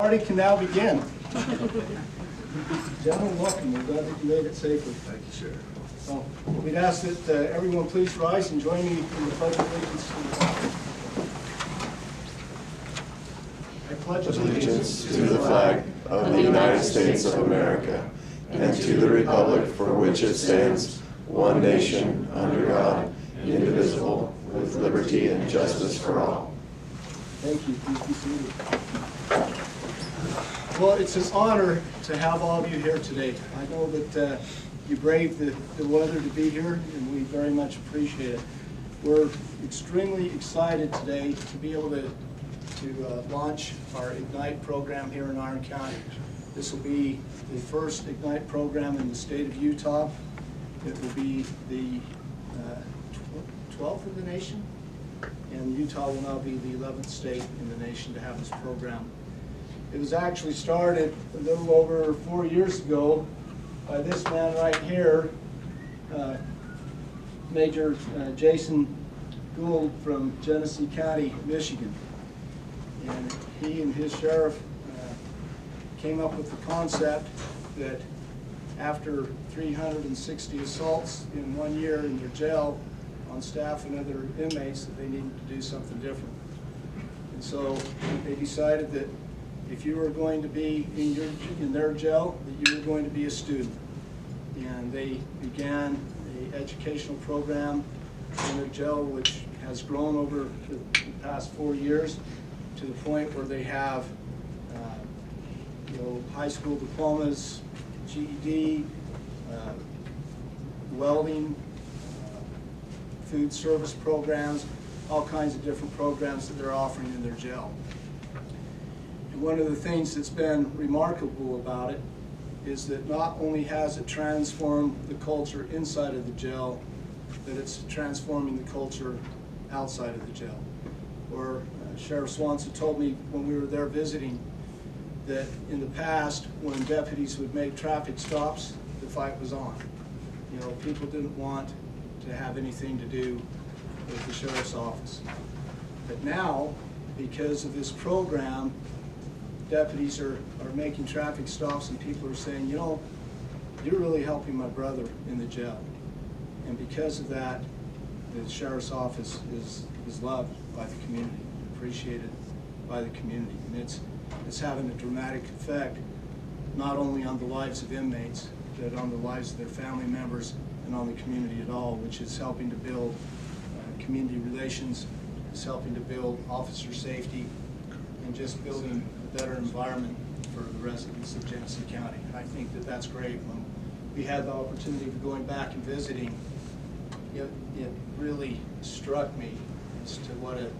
Party can now begin. Gentlemen, welcome. We're glad that you made it safely. Thank you, Sheriff. So, we'd ask that everyone please rise and join me in the Pledge of Allegiance to the flag. I pledge Allegiance to the flag of the United States of America and to the republic for which it stands, one nation, under God, indivisible, with liberty and justice for all. Thank you. Please be seated. Well, it's an honor to have all of you here today. I know that you braved the weather to be here, and we very much appreciate it. We're extremely excited today to be able to launch our Ignite program here in Iron County. This will be the first Ignite program in the state of Utah. It will be the 12th in the nation, and Utah will now be the 11th state in the nation to have this program. It was actually started a little over 4 years ago by this man right here, Major Jason Gould from Genesee County, Michigan. And he and his sheriff came up with the concept that after 360 assaults in 1 year in their jail on staff and other inmates, that they needed to do something different. And so they decided that if you were going to be in their jail, that you were going to be a student. And they began an educational program in their jail, which has grown over the past 4 years to the point where they have high school diplomas, GED, welding, food service programs, all kinds of different programs that they're offering in their jail. And one of the things that's been remarkable about it is that not only has it transformed the culture inside of the jail, that it's transforming the culture outside of the jail. Or Sheriff Swanson told me when we were there visiting that in the past, when deputies would make traffic stops, the fight was on. You know, people didn't want to have anything to do with the sheriff's office. But now, because of this program, deputies are making traffic stops and people are saying, you know, you're really helping my brother in the jail. And because of that, the sheriff's office is loved by the community, appreciated by the community. And it's having a dramatic effect, not only on the lives of inmates, but on the lives of their family members and on the community at all, which is helping to build community relations, is helping to build officer safety, and just building a better environment for the residents of Genesee County. And I think that that's great. When we had the opportunity of going back and visiting, it really struck me as to what a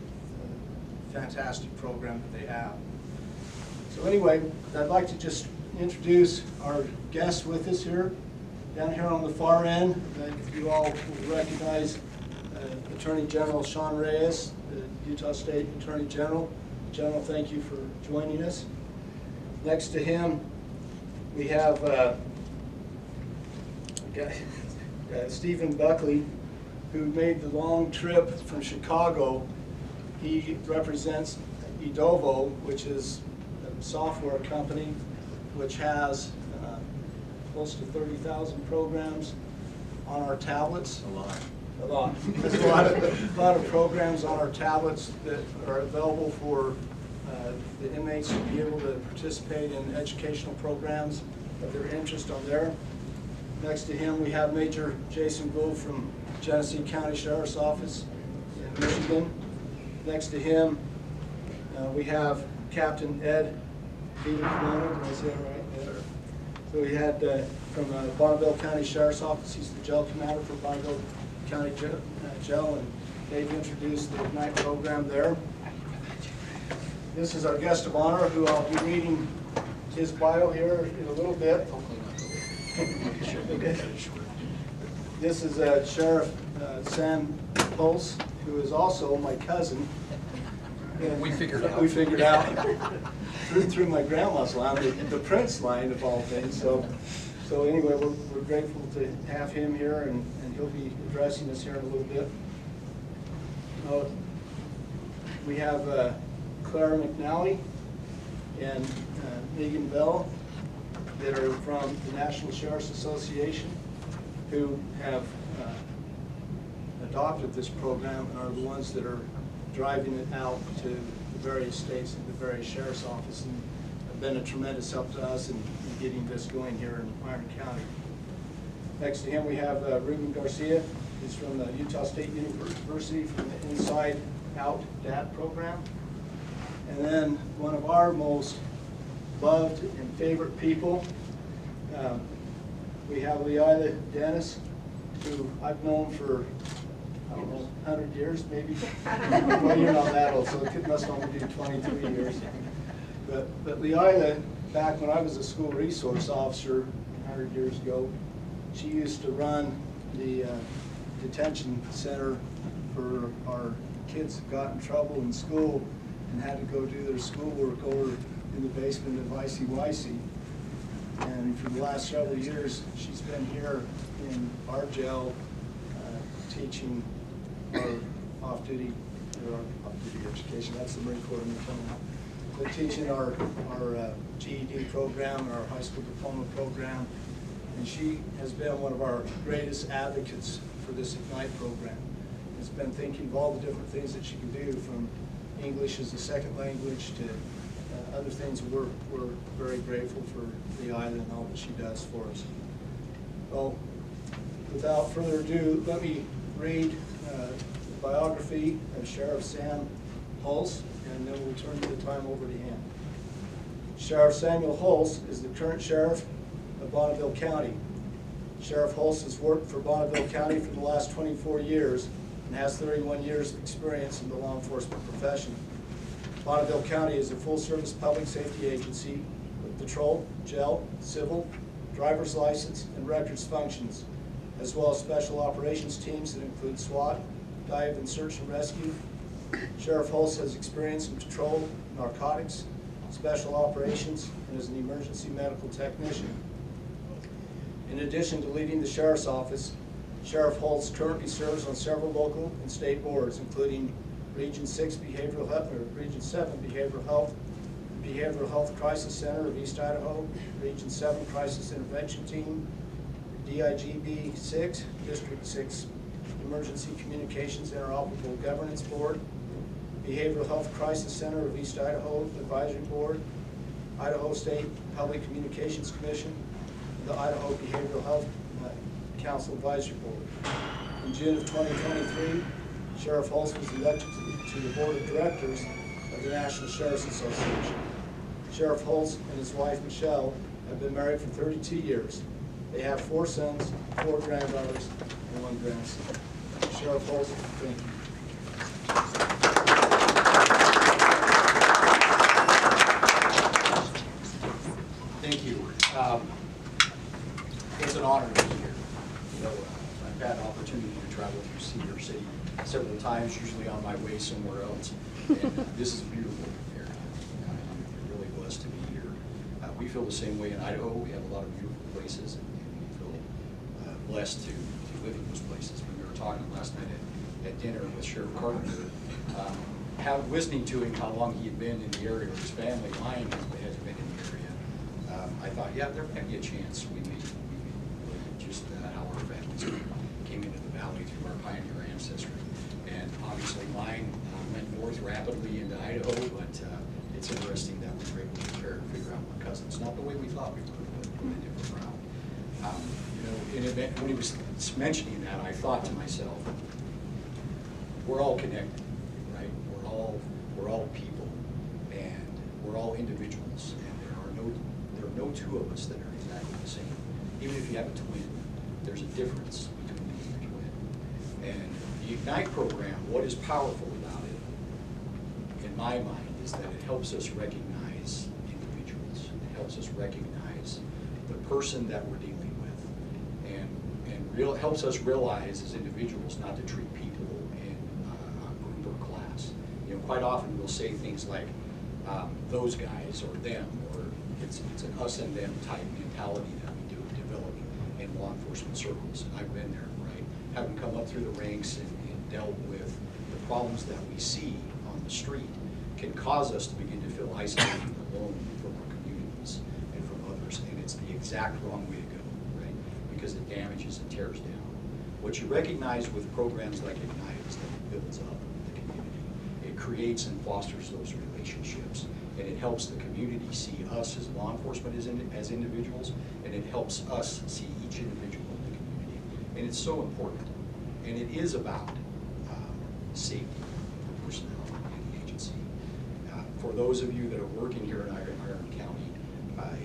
fantastic program that they have. So anyway, I'd like to just introduce our guests with us here. Down here on the far end, if you all will recognize Attorney General Sean Reyes, the Utah State Attorney General. General, thank you for joining us. Next to him, we have Stephen Buckley, who made the long trip from Chicago. He represents Edovo, which is a software company which has close to 30,000 programs on our tablets. A lot. There's a lot of programs on our tablets that are available for the inmates to be able to participate in educational programs of their interest on there. Next to him, we have Major Jason Gould from Genesee County Sheriff's Office in Michigan. Next to him, we have Captain Ed Peter. Did I say that right? Yeah. So we had from Bonneville County Sheriff's Office, he's the jail commander for Bonneville County Jail, and they've introduced the Ignite program there. This is our guest of honor, who I'll be reading his bio here in a little bit. This is Sheriff Sam Pulse, who is also my cousin. And We figured out through my grandma's line, the Prince line of all things. So anyway, we're grateful to have him here, and he'll be addressing us here in a little bit. We have Claire McNally, and Megan Bell that are from the National Sheriff's Association, who have adopted this program and are the ones that are driving it out to the various states and the various sheriff's offices, and have been a tremendous help to us in getting this going here in Iron County. Next to him we have Ruben Garcia. He's from the Utah State University from the Inside Out DAT program. And then one of our most loved and favorite people, we have Leila Dennis, who I've known for, I don't know, 100 years maybe? Well, you're not that old, so it must only be 23 years. But Leila, back when I was a school resource officer 100 years ago, she used to run the detention center for our kids that got in trouble in school and had to go do their schoolwork over in the basement of ICYC. And for the last several years, she's been here in our jail teaching our off-duty education. That's the Marine Corps coming out. But teaching our GED program and our high school diploma program. And she has been one of our greatest advocates for this Ignite program. Has been thinking of all the different things that she can do, from English as a second language to other things. We're very grateful for Leila and all that she does for us. Well, without further ado, let me read the biography of Sheriff Sam Hulse, and then we'll turn the time over to him. Sheriff Samuel Hulse is the current sheriff of Bonneville County. Sheriff Hulse has worked for Bonneville County for the last 24 years and has 31 years of experience in the law enforcement profession. Bonneville County is a full-service public safety agency with patrol, jail, civil, driver's license, and records functions, as well as special operations teams that include SWAT, dive and search and rescue. Sheriff Hulse has experience in patrol, narcotics, special operations, and as an emergency medical technician. In addition to leading the Sheriff's Office, Sheriff Hulse currently serves on several local and state boards, including Region 6 Behavioral Health, or Region 7 Behavioral Health Crisis Center of East Idaho, Region 7 Crisis Intervention Team, DIGB 6, District 6 Emergency Communications Interoperable Governance Board, Behavioral Health Crisis Center of East Idaho Advisory Board, Idaho State Public Communications Commission, the Idaho Behavioral Health Council Advisory Board. In June of 2023, Sheriff Hulse was elected to the Board of Directors of the National Sheriff's Association. Sheriff Hulse and his wife Michelle have been married for 32 years. They have 4 sons, 4 granddaughters, and 1 grandson. Sheriff Hulse, thank you. Thank you. It's an honor to be here. You know, I've had an opportunity to travel through Cedar City several times, usually on my way somewhere else. And this is a beautiful area. I'm really blessed to be here. We feel the same way in Idaho. We have a lot of beautiful places, and we feel blessed to live in those places. When we were talking last night at dinner with Sheriff Carpenter, listening to him how long he had been in the area, or his family, mine has been in the area. I thought, yeah, there might be a chance we may just how our families came into the valley through our pioneer ancestry. And obviously mine went north rapidly into Idaho, but it's interesting that we were able to figure out my cousins. Not the way we thought we would, but in a different route. You know, when he was mentioning that, I thought to myself, we're all connected, right? We're all people, and we're all individuals, and there are no two of us that are exactly the same. Even if you have a twin, there's a difference between you and your twin. And the Ignite program, what is powerful about it, in my mind, is that it helps us recognize individuals. It helps us recognize the person that we're dealing with, and helps us realize as individuals not to treat people in a group or class. You know, quite often we'll say things like those guys or them, or it's an us and them type mentality that we do develop in law enforcement circles. And I've been there, right? Having come up through the ranks and dealt with the problems that we see on the street can cause us to begin to feel isolated and alone exact wrong way to go, right? Because it damages and tears down. What you recognize with programs like Ignite is that it builds up the community. It creates and fosters those relationships, and it helps the community see us as law enforcement as individuals, and it helps us see each individual in the community. And it's so important. And it is about safety for personnel in the agency. For those of you that are working here in Iron County,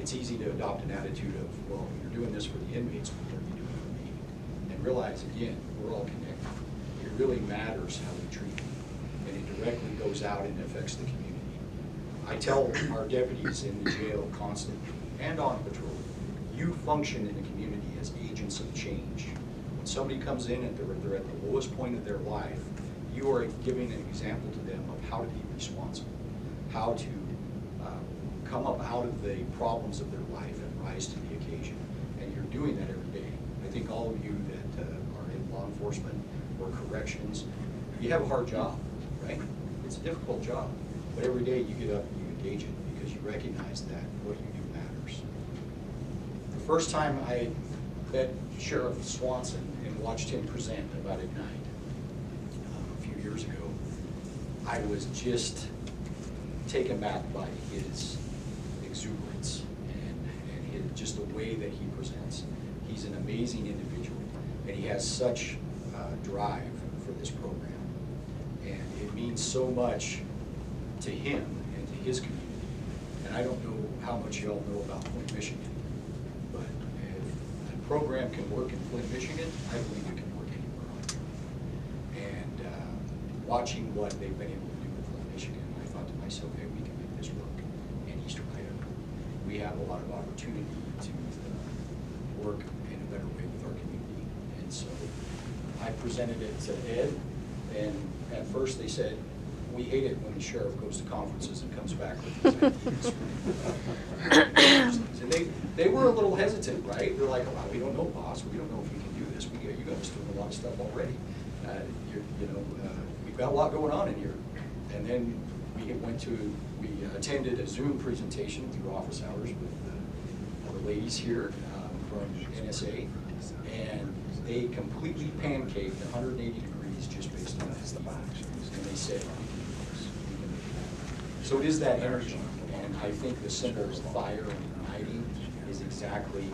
it's easy to adopt an attitude of, well, you're doing this for the inmates, what are you doing for me? And realize, again, we're all connected. It really matters how we treat them, and it directly goes out and affects the community. I tell our deputies in the jail constantly, and on patrol, you function in the community as agents of change. When somebody comes in and they're at the lowest point of their life, you are giving an example to them of how to be responsible, how to come up out of the problems of their life and rise to the occasion. And you're doing that every day. I think all of you that are in law enforcement or corrections, you have a hard job, right? It's a difficult job. But every day you get up and you engage it because you recognize that what you do matters. The first time I met Sheriff Swanson and watched him present about Ignite a few years ago, I was just taken back by his exuberance and just the way that he presents. He's an amazing individual, and he has such drive for this program. And it means so much to him and to his community. And I don't know how much you all know about Flint, Michigan, but if a program can work in Flint, Michigan, I believe it can work anywhere on here. And watching what they've been able to do in Flint, Michigan, I thought to myself, hey, we can make this work in Eastern Idaho. We have a lot of opportunity to work in a better way with our community. And so I presented it to Ed, and at first they said, we hate it when the sheriff goes to conferences and comes back with these ideas. And they were a little hesitant, right? They're like, well, we don't know, boss. We don't know if we can do this. You guys doing a lot of stuff already. We've got a lot going on in here. And then we attended a Zoom presentation through office hours with the ladies here from NSA, and they completely pancaked 180 degrees just based on the facts. And they said, so it is that energy, and I think the symbol of fire and igniting is exactly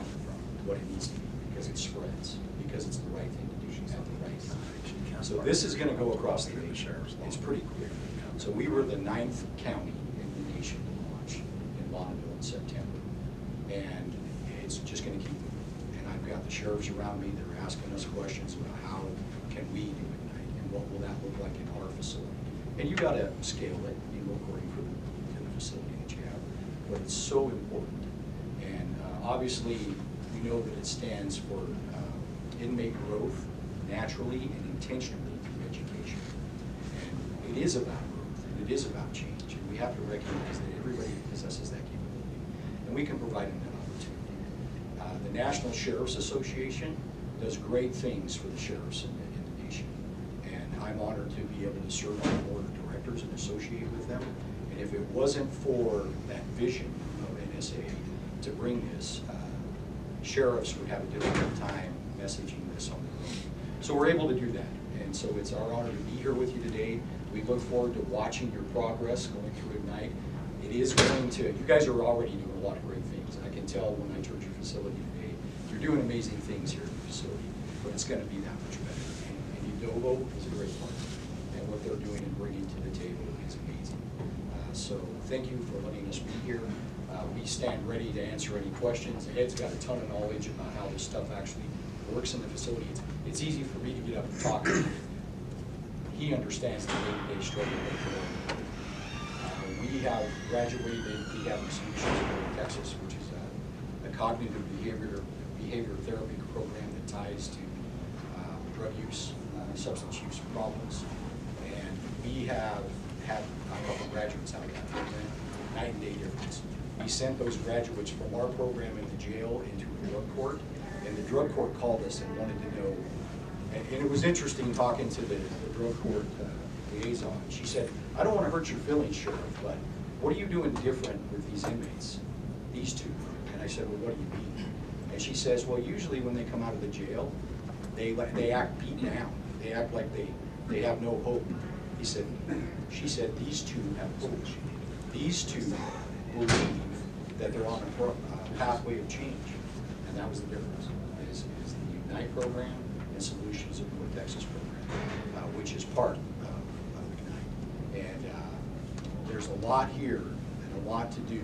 what it needs to be, because it spreads, because it's the right thing to do at the right time. So this is going to go across the nation. It's pretty clear. So we were the 9th county in the nation to launch in Bonneville in September, and it's just going to keep moving. And I've got the sheriffs around me that are asking us questions about how can we do Ignite, and what will that look like in our facility. And you got to scale it, according to the facility that you have, but it's so important. And obviously, we know that it stands for inmate growth, naturally and intentionally through education. And it is about growth, and it is about change, and we have to recognize that everybody possesses that capability, and we can provide them that opportunity. The National Sheriff's Association does great things for the sheriffs in the nation, and I'm honored to be able to serve on the board of directors and associate with them. And if it wasn't for that vision of NSA to bring this, sheriffs would have a difficult time messaging this on their own. So we're able to do that. And so it's our honor to be here with you today. We look forward to watching your progress going through Ignite. It is going to, you guys are already doing a lot of great things. I can tell when I toured your facility today, you're doing amazing things here at the facility, but it's going to be that much better. And Udovo is a great partner. And what they're doing and bringing to the table is amazing. So thank you for letting us be here. We stand ready to answer any questions. Ed's got a ton of knowledge about how this stuff actually works in the facility. It's easy for me to get up and talk. He understands the day-to-day struggle that we have graduated Rehab Solutions in Texas, which is a cognitive behavior therapy program that ties to drug use, substance use problems. And we have had a couple of graduates out of that program, night and day difference. We sent those graduates from our program in the jail into a drug court, and the drug court called us and wanted to know, and it was interesting talking to the drug court liaison. She said, I don't want to hurt your feelings, Sheriff, but what are you doing different with these inmates, these two? And I said, well, what do you mean? And she says, well, usually when they come out of the jail, they act beaten down. They act like they have no hope. She said, these two have hope. These two believe that they're on a pathway of change. And that was the difference, is the Ignite program and Solutions of North Texas program, which is part of Ignite. And there's a lot here and a lot to do,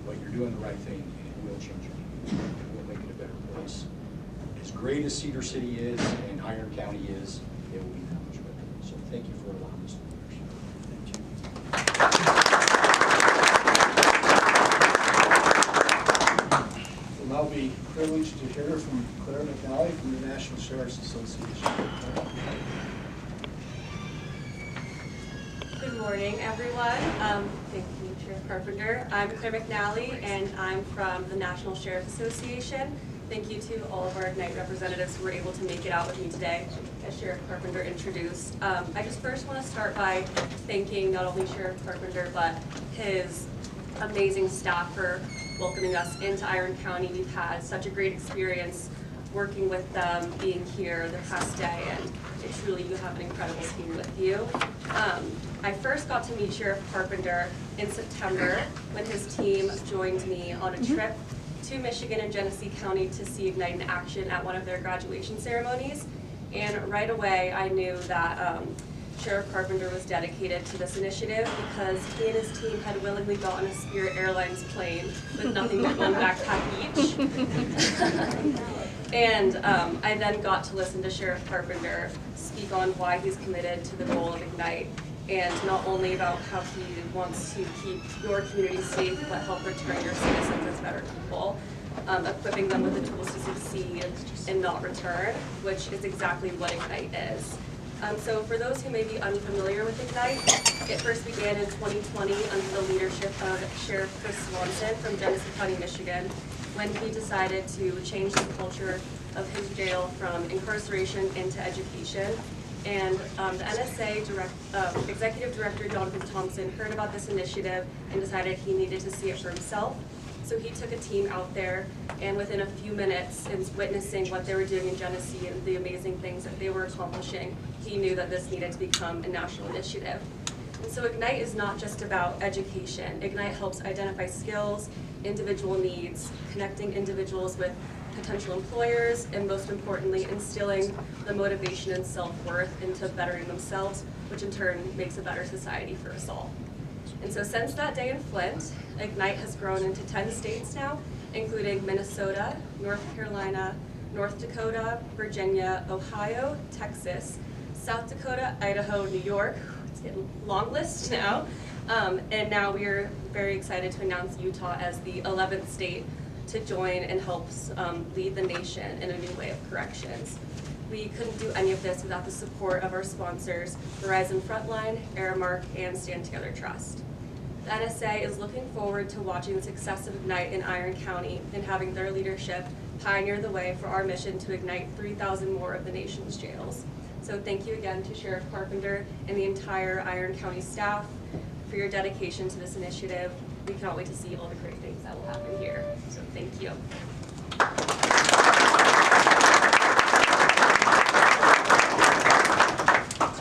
but you're doing the right thing, and it will change your community. It will make it a better place. As great as Cedar City is and Iron County is, it will be that much better. So thank you for allowing us to do this. Thank you. We'll now be privileged to hear from Claire McNally from the National Sheriff's Association. Good morning, everyone. Thank you, Sheriff Carpenter. I'm Claire McNally, and I'm from the National Sheriff's Association. Thank you to all of our Ignite representatives who were able to make it out with me today, as Sheriff Carpenter introduced. I just first want to start by thanking not only Sheriff Carpenter, but his amazing staff for welcoming us into Iron County. We've had such a great experience working with them, being here the past day, and truly you have an incredible team with you. I first got to meet Sheriff Carpenter in September when his team joined me on a trip to Michigan and Genesee County to see Ignite in action at one of their graduation ceremonies. And right away I knew that Sheriff Carpenter was dedicated to this initiative because he and his team had willingly gotten a Spirit Airlines plane with nothing but one backpack each. And I then got to listen to Sheriff Carpenter speak on why he's committed to the goal of Ignite, and not only about how he wants to keep your community safe, but help return your citizens as better people, equipping them with the tools to succeed and not return, which is exactly what Ignite is. So for those who may be unfamiliar with Ignite, it first began in 2020 under the leadership of Sheriff Chris Swanson from Genesee County, Michigan, when he decided to change the culture of his jail from incarceration into education. And the NSA Executive Director Jonathan Thompson heard about this initiative and decided he needed to see it for himself. So he took a team out there, and within a few minutes, in witnessing what they were doing in Genesee and the amazing things that they were accomplishing, he knew that this needed to become a national initiative. And so Ignite is not just about education. Ignite helps identify skills, individual needs, connecting individuals with potential employers, and most importantly, instilling the motivation and self-worth into bettering themselves, which in turn makes a better society for us all. And so since that day in Flint, Ignite has grown into 10 states now, including Minnesota, North Carolina, North Dakota, Virginia, Ohio, Texas, South Dakota, Idaho, New York. It's getting a long list now. And now we're very excited to announce Utah as the 11th state to join and help lead the nation in a new way of corrections. We couldn't do any of this without the support of our sponsors, Verizon Frontline, Aramark, and Stand Together Trust. The NSA is looking forward to watching the success of Ignite in Iron County and having their leadership pioneer the way for our mission to ignite 3,000 more of the nation's jails. So thank you again to Sheriff Carpenter and the entire Iron County staff for your dedication to this initiative. We cannot wait to see all the great things that will happen here. So thank you.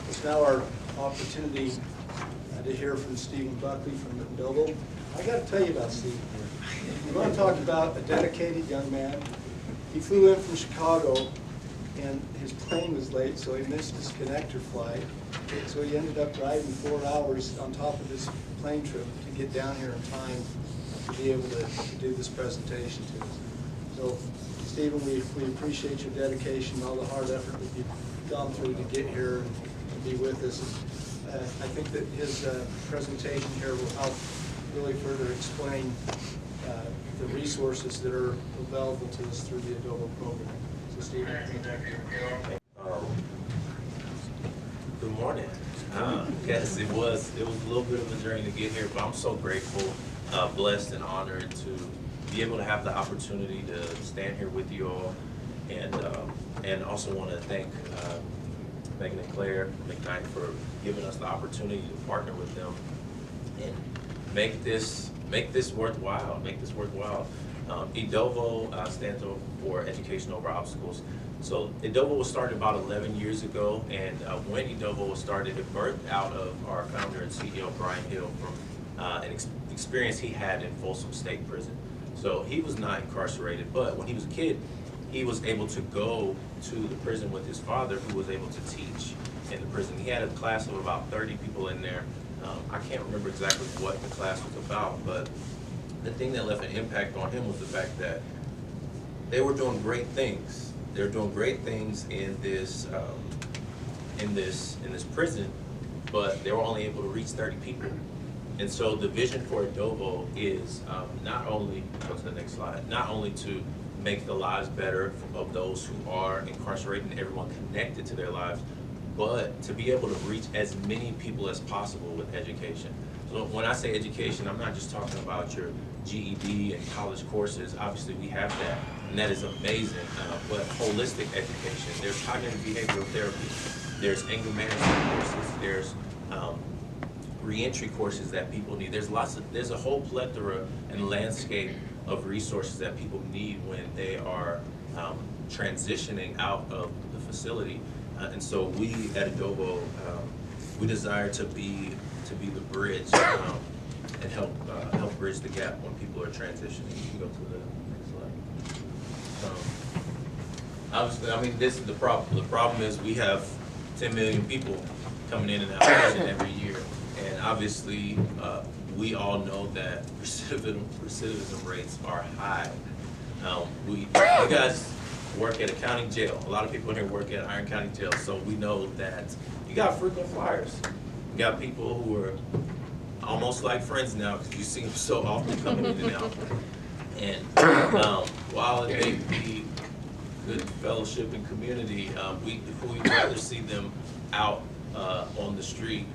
It's now our opportunity to hear from Stephen Buckley from Noble. I got to tell you about Stephen here. We want to talk about a dedicated young man. He flew in from Chicago, and his plane was late, so he missed his connector flight. So he ended up driving 4 hours on top of his plane trip to get down here in time to be able to do this presentation to us. So, Stephen, we appreciate your dedication, all the hard effort that you've gone through to get here and be with us. I think that his presentation here will help really further explain the resources that are available to us through the Adobo program. So, Stephen, I think that Good morning. Yes, it was a little bit of a journey to get here, but I'm so grateful, blessed, and honored to be able to have the opportunity to stand here with you all, and also want to thank Megan and Claire McKnight for giving us the opportunity to partner with them and make this worthwhile. EDOVO stands for Education Over Obstacles. So EDOVO was started about 11 years ago, and when EDOVO was started, it birthed out of our founder and CEO, Brian Hill, from an experience he had in Folsom State Prison. So he was not incarcerated, but when he was a kid, he was able to go to the prison with his father, who was able to teach in the prison. He had a class of about 30 people in there. I can't remember exactly what the class was about, but the thing that left an impact on him was the fact that they were doing great things. They were doing great things in this prison, but they were only able to reach 30 people. And so the vision for EDOVO is not only, go to the next slide, not only to make the lives better of those who are incarcerated and everyone connected to their lives, but to be able to reach as many people as possible with education. So when I say education, I'm not just talking about your GED and college courses. Obviously, we have that, and that is amazing, but holistic education. There's cognitive behavioral therapy, there's anger management courses, there's reentry courses that people need. There's a whole plethora and landscape of resources that people need when they are transitioning out of the facility. And so we at EDOVO, we desire to be the bridge and help bridge the gap when people are transitioning. You can go to the next slide. Obviously, I mean, this is the problem. The problem is we have 10 million people coming in and out of prison every year. And obviously, we all know that recidivism rates are high. You guys work at a county jail. A lot of people here work at Iron County Jail, so we know that you got frequent flyers. You got people who are almost like friends now because you see them so often coming in and out. And while it may be good fellowship and community, we'd rather see them out on the street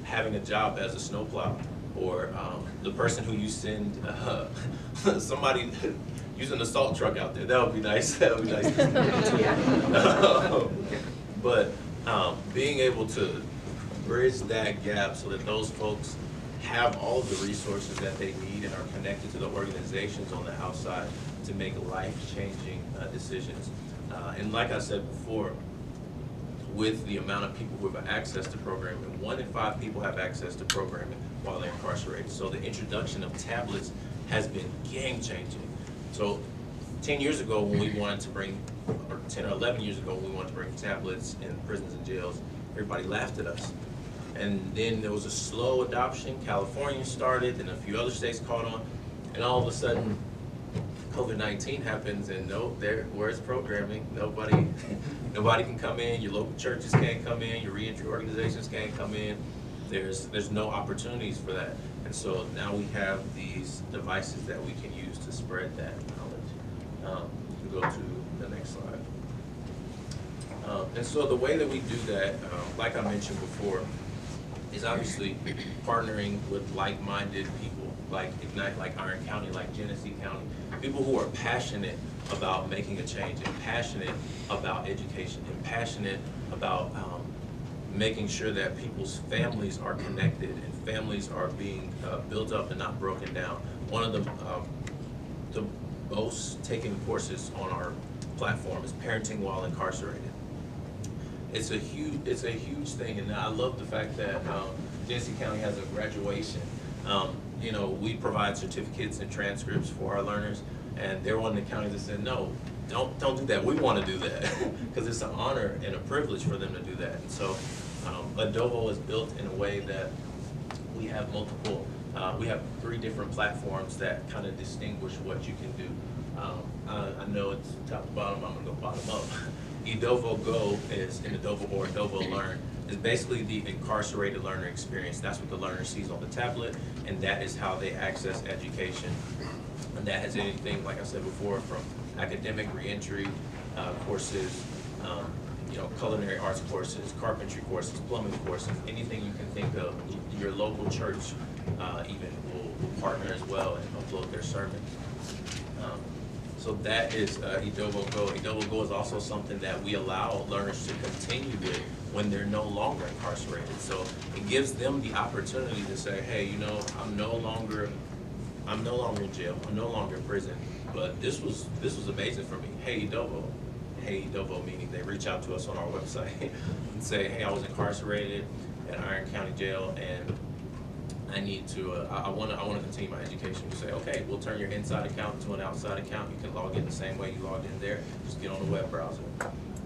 having a job as a snowplow, or the person who you send somebody using a salt truck out there. That would be nice. That would be nice. But being able to bridge that gap so that those folks have all of the resources that they need and are connected to the organizations on the outside to make life-changing decisions. And like I said before, with the amount of people who have access to programming, 1 in 5 people have access to programming while they're incarcerated. So the introduction of tablets has been game-changing. So 10 years ago when we wanted to bring, or 10 or 11 years ago when we wanted to bring tablets in prisons and jails, everybody laughed at us. And then there was a slow adoption. California started, and a few other states caught on, and all of a sudden, COVID-19 happens, and where's programming? Nobody can come in. Your local churches can't come in. Your reentry organizations can't come in. There's no opportunities for that, and so now we have these devices that we can use to spread that knowledge. You can go to the next slide. And so the way that we do that, like I mentioned before, is obviously partnering with like-minded people, like Ignite, like Iron County, like Genesee County, people who are passionate about making a change and passionate about education and passionate about making sure that people's families are connected and families are being built up and not broken down. One of the most taken courses on our platform is Parenting While Incarcerated. It's a huge thing, and I love the fact that Genesee County has a graduation. We provide certificates and transcripts for our learners, and they're one of the counties that said, no, don't do that. We want to do that because it's an honor and a privilege for them to do that. And so EDOVO is built in a way that we have we have 3 different platforms that kind of distinguish what you can do. I know it's top to bottom, I'm gonna go bottom up. EDOVO Go is in EDOVO or EDOVO Learn is basically the incarcerated learner experience. That's what the learner sees on the tablet, and that is how they access education. And that has anything, like I said before, from academic reentry courses, culinary arts courses, carpentry courses, plumbing courses, anything you can think of. Your local church even will partner as well and upload their sermon. So that is EDOVO Go. EDOVO Go is also something that we allow learners to continue with when they're no longer incarcerated. So it gives them the opportunity to say, hey, I'm no longer I'm no longer in jail, I'm no longer in prison, but this was amazing for me. Hey Edovo meaning they reach out to us on our website and say, hey, I was incarcerated at Iron County Jail and I need to, I want to continue my education. We say, okay, we'll turn your inside account to an outside account. You can log in the same way you logged in there. Just get on the web browser.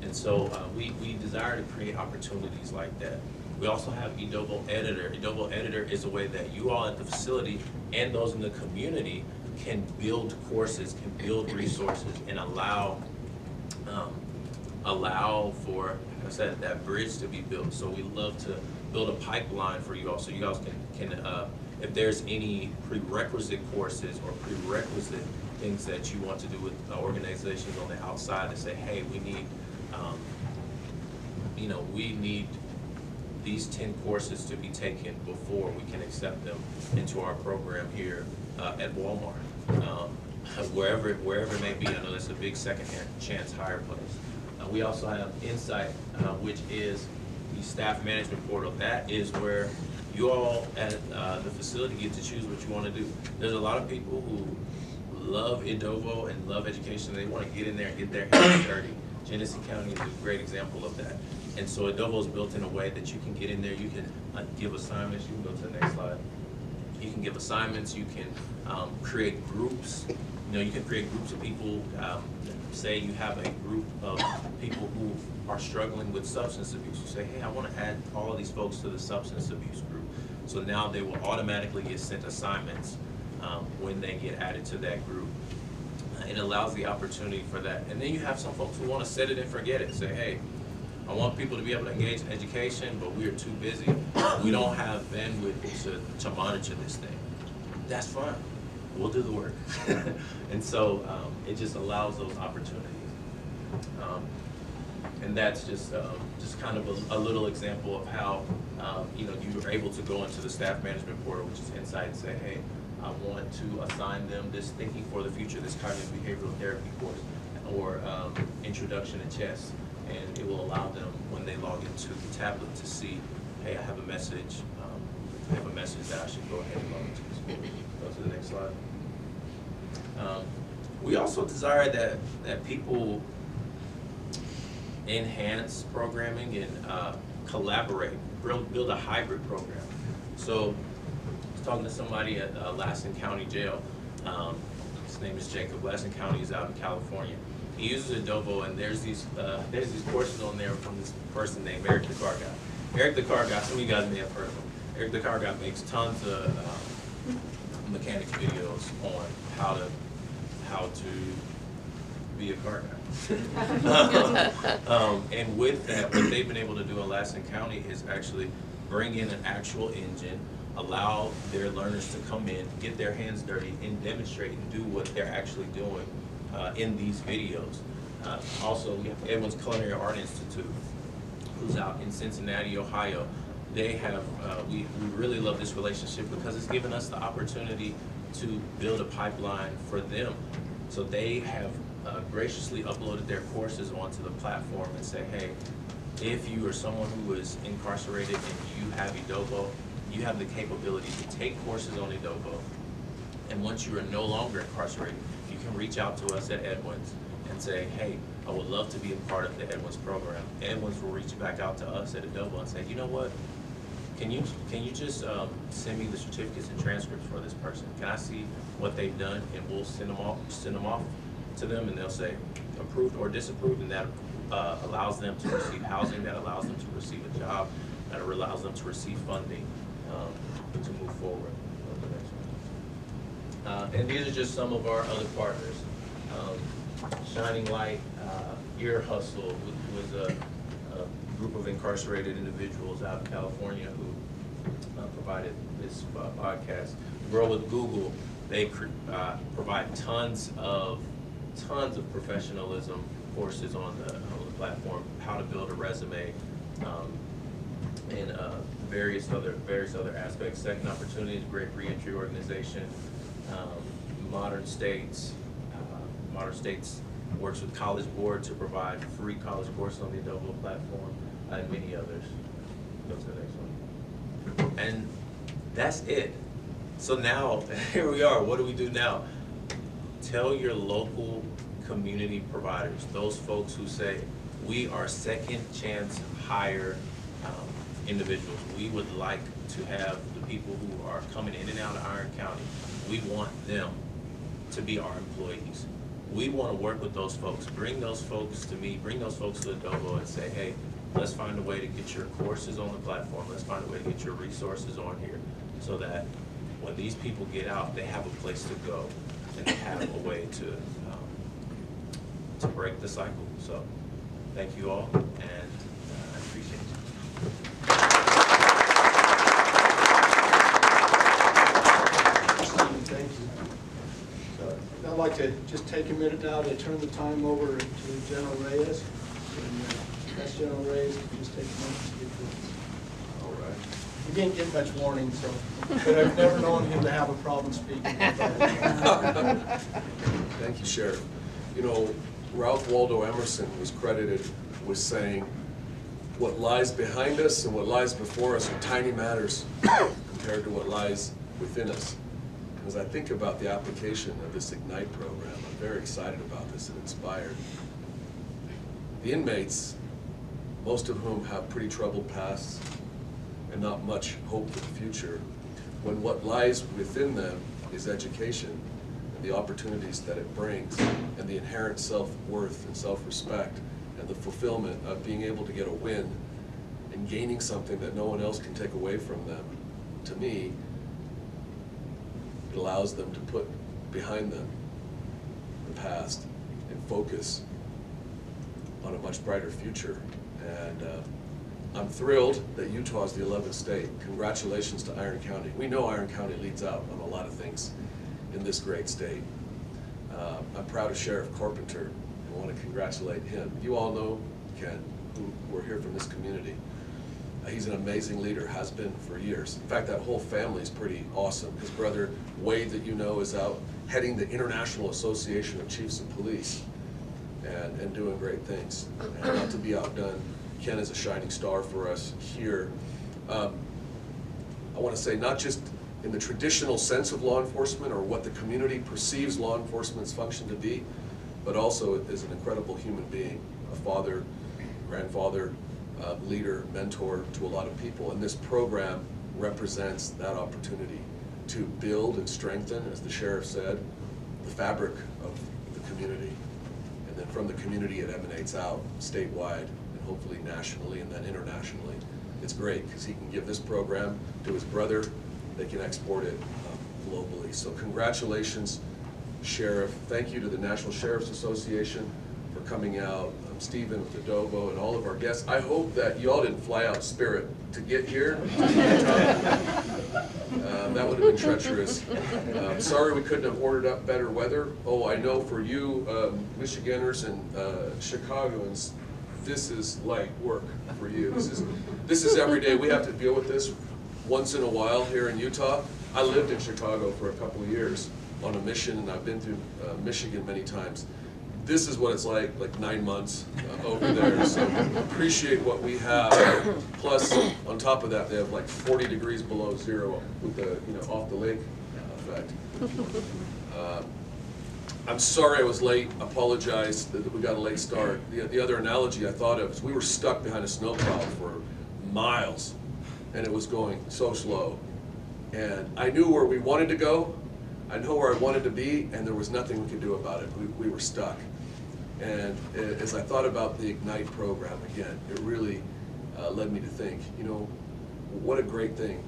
And so we desire to create opportunities like that. We also have Edovo Editor. Edovo Editor is a way that you all at the facility and those in the community can build courses, can build resources, and allow for, like I said, that bridge to be built. So we love to build a pipeline for you all, so you guys can if there's any prerequisite courses or prerequisite things that you want to do with organizations on the outside to say, hey, we need, we need these 10 courses to be taken before we can accept them into our program here at Walmart. Wherever it may be, I know that's a big second-hand chance hire place. We also have Insight, which is the staff management portal. That is where you all at the facility get to choose what you want to do. There's a lot of people who love Edovo and love education. They want to get in there and get their hands dirty. Genesee County is a great example of that. And so Edovo is built in a way that you can get in there, you can give assignments. You can go to the next slide. You can give assignments, you can create groups. You can create groups of people. Say you have a group of people who are struggling with substance abuse. You say, hey, I want to add all of these folks to the substance abuse group. So now they will automatically get sent assignments when they get added to that group. It allows the opportunity for that. And then you have some folks who want to set it and forget it. Say, hey, I want people to be able to engage in education, but we are too busy. We don't have bandwidth to monitor this thing. That's fine. We'll do the work. And so it just allows those opportunities. And that's just kind of a little example of how you are able to go into the staff management portal, which is Insight, and say, hey, I want to assign them this Thinking for the Future, this cognitive behavioral therapy course, or Introduction to Chess. And it will allow them, when they log into the tablet, to see, hey, I have a message. I have a message that I should go ahead and log into. Go to the next slide. We also desire that people enhance programming and collaborate, build a hybrid program. So I was talking to somebody at Lassen County Jail. His name is Jacob. Lassen County is out in California. He uses Edovo, and there's these courses on there from this person named Eric the Car Guy. Eric the Car Guy, some of you guys may have heard of him. Eric the Car Guy makes tons of mechanic videos on how to be a car guy. And with that, what they've been able to do in Lassen County is actually bring in an actual engine, allow their learners to come in, get their hands dirty, and demonstrate and do what they're actually doing in these videos. Also, we have Edwards Culinary Art Institute, who's out in Cincinnati, Ohio. They have, we really love this relationship because it's given us the opportunity to build a pipeline for them. So they have graciously uploaded their courses onto the platform and say, hey, if you are someone who is incarcerated and you have Edovo, you have the capability to take courses on Edovo. And once you are no longer incarcerated, you can reach out to us at Edwards and say, hey, I would love to be a part of the Edwards program. Edwards will reach back out to us at Edovo and say, you know what? Can you just send me the certificates and transcripts for this person? Can I see what they've done? And we'll send them off to them, and they'll say approved or disapproved, and that allows them to receive housing, that allows them to receive a job, that allows them to receive funding to move forward. And these are just some of our other partners. Shining Light, Ear Hustle was a group of incarcerated individuals out in California who provided this podcast. Grow with Google, they provide tons of professionalism courses on the platform, how to build a resume, and various other aspects. Second Opportunities, great reentry organization. Modern States works with College Board to provide free college courses on the Edovo platform, and many others. Go to the next one. And that's it. So now, here we are, what do we do now? Tell your local community providers, those folks who say, we are second chance hire individuals. We would like to have the people who are coming in and out of Iron County, we want them to be our employees. We want to work with those folks, bring those folks to me, bring those folks to Adobo and say, hey, let's find a way to get your courses on the platform, let's find a way to get your resources on here, so that when these people get out, they have a place to go and they have a way to break the cycle. So thank you all, and I appreciate you. Stephen, thank you. So I'd like to just take a minute now to turn the time over to General Reyes. And that's General Reyes, if you just take a minute to get this. All right. He didn't get much warning, so, but I've never known him to have a problem speaking. Thank you, Sheriff. You know, Ralph Waldo Emerson was credited with saying, what lies behind us and what lies before us are tiny matters compared to what lies within us. As I think about the application of this IGNITE program, I'm very excited about this and inspired. The inmates, most of whom have pretty troubled pasts and not much hope for the future, when what lies within them is education and the opportunities that it brings and the inherent self-worth and self-respect and the fulfillment of being able to get a win and gaining something that no one else can take away from them, to me, it allows them to put behind them the past and focus on a much brighter future. And I'm thrilled that Utah is the 11th state. Congratulations to Iron County. We know Iron County leads out on a lot of things in this great state. I'm proud of Sheriff Carpenter and want to congratulate him. You all know Ken, who we're here from this community. He's an amazing leader, has been for years. In fact, that whole family is pretty awesome. His brother, Wade, that you know, is out heading the International Association of Chiefs of Police and doing great things. And not to be outdone, Ken is a shining star for us here. I want to say not just in the traditional sense of law enforcement or what the community perceives law enforcement's function to be, but also as an incredible human being, a father, grandfather, leader, mentor to a lot of people. And this program represents that opportunity to build and strengthen, as the sheriff said, the fabric of the community. And then from the community it emanates out statewide and hopefully nationally and then internationally. It's great because he can give this program to his brother. They can export it globally. So congratulations, Sheriff. Thank you to the National Sheriff's Association for coming out. Stephen with Adobo and all of our guests. I hope that you all didn't fly out Spirit to get here. That would have been treacherous. Sorry we couldn't have ordered up better weather. Oh, I know for you Michiganders and Chicagoans, this is light work for you. This is every day. We have to deal with this once in a while here in Utah. I lived in Chicago for a couple of years on a mission, and I've been through Michigan many times. This is what it's like 9 months over there, so appreciate what we have. Plus, on top of that, they have 40 degrees below zero with the off the lake effect. I'm sorry I was late. Apologize that we got a late start. The other analogy I thought of is we were stuck behind a snowplow for miles, and it was going so slow. And I knew where we wanted to go. I know where I wanted to be, and there was nothing we could do about it. We were stuck. And as I thought about the IGNITE program, again, it really led me to think, what a great thing.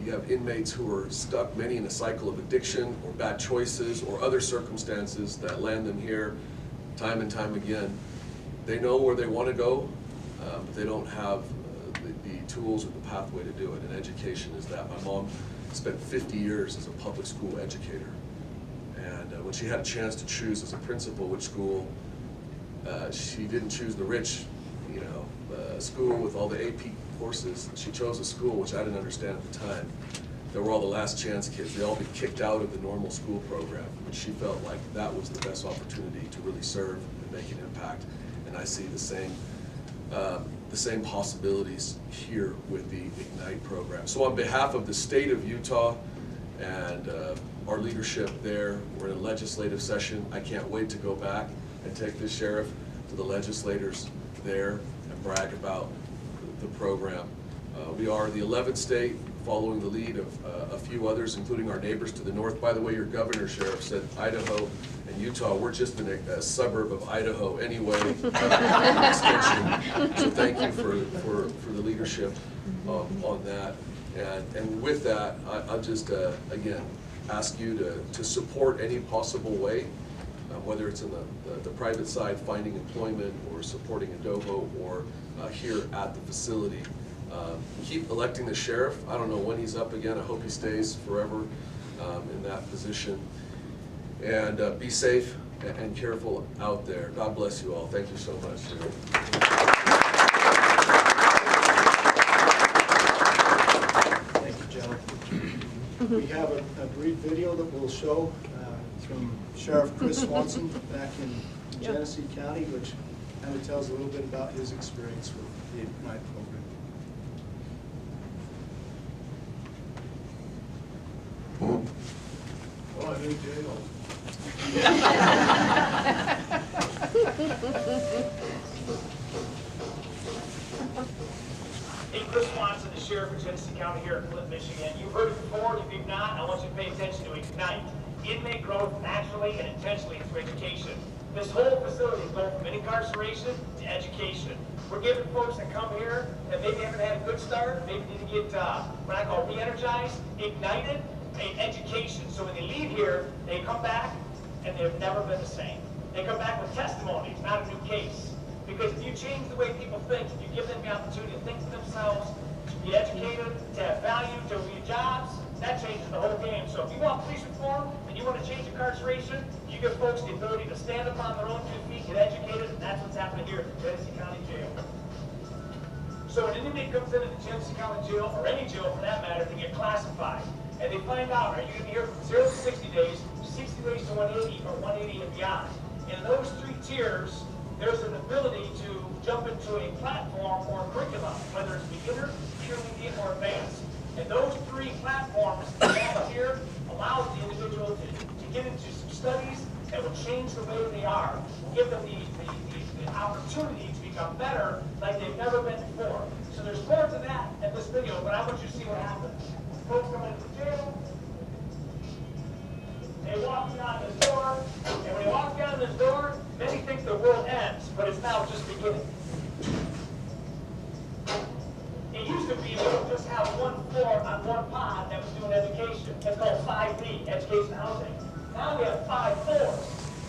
You have inmates who are stuck, many in a cycle of addiction or bad choices or other circumstances that land them here time and time again. They know where they want to go, but they don't have the tools or the pathway to do it, and education is that. My mom spent 50 years as a public school educator, and when she had a chance to choose as a principal which school, she didn't choose the rich, school with all the AP courses. She chose a school which I didn't understand at the time. They were all the last chance kids. They all be kicked out of the normal school program, but she felt like that was the best opportunity to really serve and make an impact. And I see the same possibilities here with the IGNITE program. So on behalf of the state of Utah and our leadership there. We're in a legislative session. I can't wait to go back and take this sheriff to the legislators there and brag about the program. We are the 11th state, following the lead of a few others, including our neighbors to the north. By the way, your governor, Sheriff, said Idaho and Utah, we're just in a suburb of Idaho anyway, extension. So thank you for the leadership on that. And with that, I'll just, again, ask you to support any possible way, whether it's in the private side, finding employment, or supporting Adobo, or here at the facility. Keep electing the sheriff. I don't know when he's up again. I hope he stays forever in that position. And be safe and careful out there. God bless you all. Thank you so much. Thank you, Joe. We have a brief video that we'll show from Sheriff Chris Swanson back in Genesee County, which kind of tells a little bit about his experience with the Ignite program. Oh, I need jail. Hey, Chris Swanson, the Sheriff of Genesee County here in Flint, Michigan. You've heard it before. If you've not, I want you to pay attention to Ignite. Inmate growth naturally and intentionally through education. This whole facility is going from incarceration to education. We're giving folks that come here that maybe haven't had a good start, maybe need to get what I call re-energized, ignited, education. So when they leave here, they come back and they've never been the same. They come back with testimonies, not a new case. Because if you change the way people think, if you give them the opportunity to think for themselves, to be educated, to have value, to be jobs, that changes the whole game. So if you want police reform and you want to change incarceration, you give folks the ability to stand up on their own 2 feet, get educated, and that's what's happening here at Genesee County Jail. So an inmate comes into the Genesee County Jail, or any jail for that matter, to get classified. And they find out, are you going to be here from 0 to 60 days, 60 days to 180, or 180 and beyond. In those 3 tiers, there's an ability to jump into a platform or a curriculum, whether it's beginner, intermediate, or advanced. And those 3 platforms, that tier allows the individual to get into some studies that will change the way they are, give them the opportunity to become better like they've never been before. So there's more to that in this video, but I want you to see what happens. Folks come into the jail, they walk down this door, and when they walk down this door, then he thinks the world ends, but it's now just beginning. It used to be we would just have 1 floor on 1 pod that was doing education. It's called 5B, education housing. Now we have 5 floors.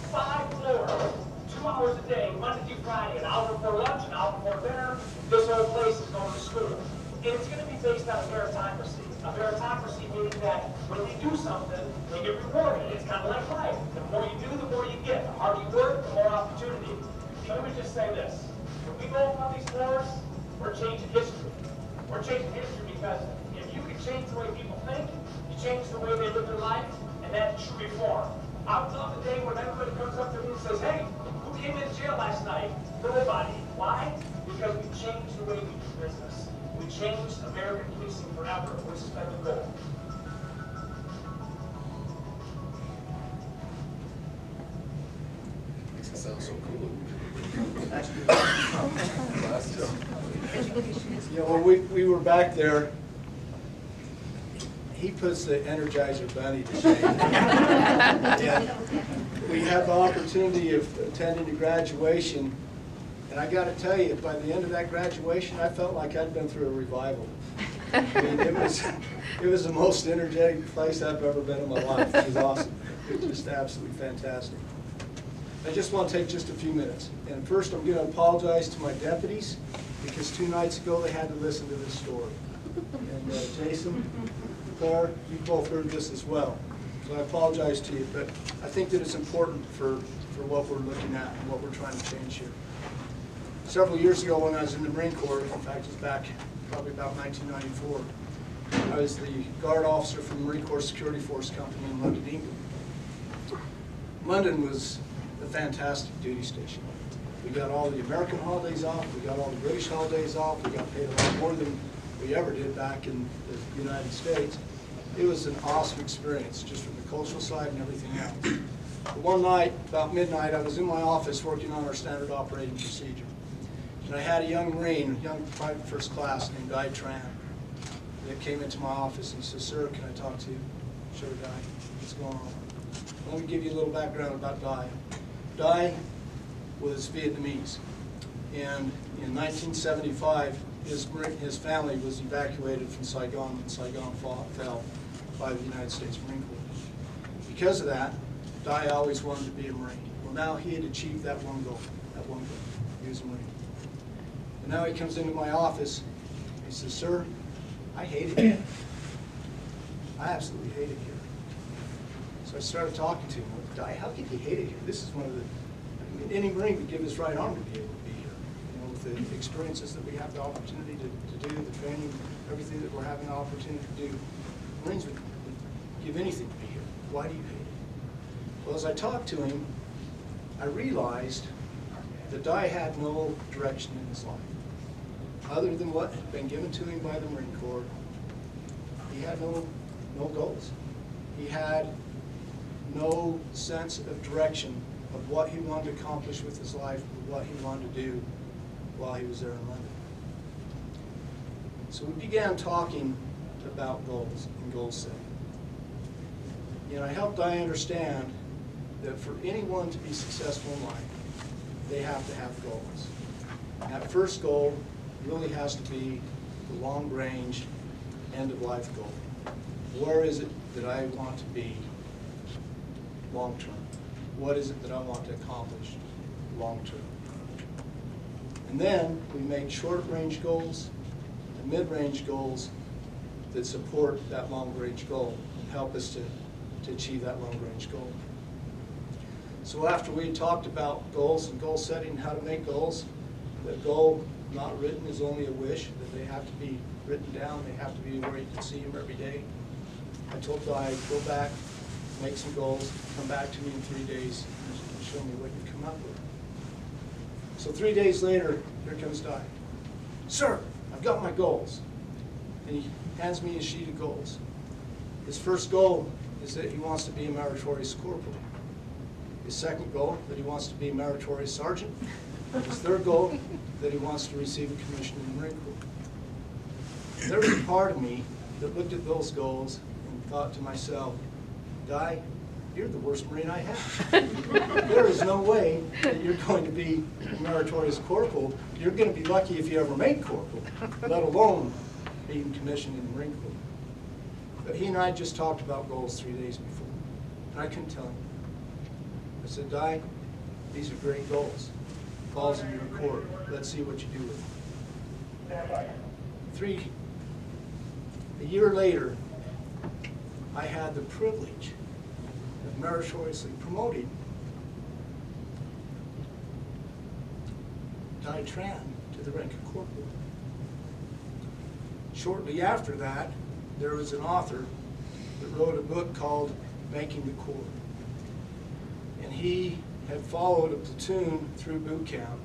5 floors, 2 hours a day, Monday through Friday, an hour before lunch, an hour before dinner. This whole place is going to school. And it's going to be based on meritocracy. A meritocracy meaning that when you do something, you get rewarded. It's kind of like life. The more you do, the more you get. The harder you work, the more opportunity. Let me just say this. When we go up on these floors, we're changing history. We're changing history because if you can change the way people think, you change the way they live their life, and that's true reform. I would love the day when everybody comes up to me and says, hey, who came into jail last night? Nobody. Why? Because we changed the way we do business. We changed American policing forever, which has been the goal. Makes it sound so cool. You know, when we were back there, he puts the Energizer Bunny to shame. And we had the opportunity of attending a graduation, and I got to tell you, by the end of that graduation, I felt like I'd been through a revival. I mean, it was the most energetic place I've ever been in my life. It was awesome. It was just absolutely fantastic. I just want to take just a few minutes. And first, I'm going to apologize to my deputies, because 2 nights ago they had to listen to this story. And Jason, Claire, you both heard this as well. So I apologize to you, but I think that it's important for what we're looking at and what we're trying to change here. Several years ago when I was in the Marine Corps, in fact it was back probably about 1994, I was the guard officer for the Marine Corps Security Force Company in London, England. London was a fantastic duty station. We got all the American holidays off, we got all the British holidays off, we got paid a lot more than we ever did back in the United States. it was an awesome experience, just from the cultural side and everything else. But one night, about midnight, I was in my office working on our standard operating procedure. And I had a young Marine, a young private first class named Di Tran, that came into my office and said, "Sir, can I talk to you?" "Sure, Di, what's going on?" Let me give you a little background about Di. Di was Vietnamese, and in 1975, his family was evacuated from Saigon when Saigon fell by the United States Marine Corps. Because of that, Di always wanted to be a Marine. Well, now he had achieved that one goal. He was a Marine. And now he comes into my office, he says, "Sir, I hate it here. I absolutely hate it here." So I started talking to him. "Di, how could you hate it here? This is one of the, I mean, any Marine would give his right arm to be able to be here. You know, with the experiences that we have the opportunity to do, the training, everything that we're having the opportunity to do. Marines would give anything to be here. Why do you hate it?" Well, as I talked to him, I realized that Di had no direction in his life. Other than what had been given to him by the Marine Corps, he had no goals. He had no sense of direction of what he wanted to accomplish with his life, or what he wanted to do while he was there in London. So we began talking about goals and goal setting. And I helped Di understand that for anyone to be successful in life, they have to have goals. And that first goal really has to be the long-range, end-of-life goal. Where is it that I want to be long-term? What is it that I want to accomplish long-term? And then we make short-range goals and mid-range goals that support that long-range goal and help us to achieve that long-range goal. So after we talked about goals and goal setting and how to make goals, the goal not written is only a wish, that they have to be written down, they have to be where you can see them every day. I told Di, go back, make some goals, come back to me in 3 days and show me what you come up with. So 3 days later, here comes Di. "Sir, I've got my goals." And he hands me a sheet of goals. His first goal is that he wants to be a meritorious corporal. His second goal, that he wants to be a meritorious sergeant. His third goal, that he wants to receive a commission in the Marine Corps. There was a part of me that looked at those goals and thought to myself, "Di, you're the worst Marine I have. There is no way that you're going to be a meritorious corporal. You're going to be lucky if you ever make corporal, let alone being commissioned in the Marine Corps." But he and I just talked about goals 3 days before, and I couldn't tell him. I said, "Di, these are great goals. Ball's in your court. Let's see what you do with them." A year later, I had the privilege of meritoriously promoting Di Tran to the rank of corporal. Shortly after that, there was an author that wrote a book called Making the Corps. And he had followed a platoon through boot camp.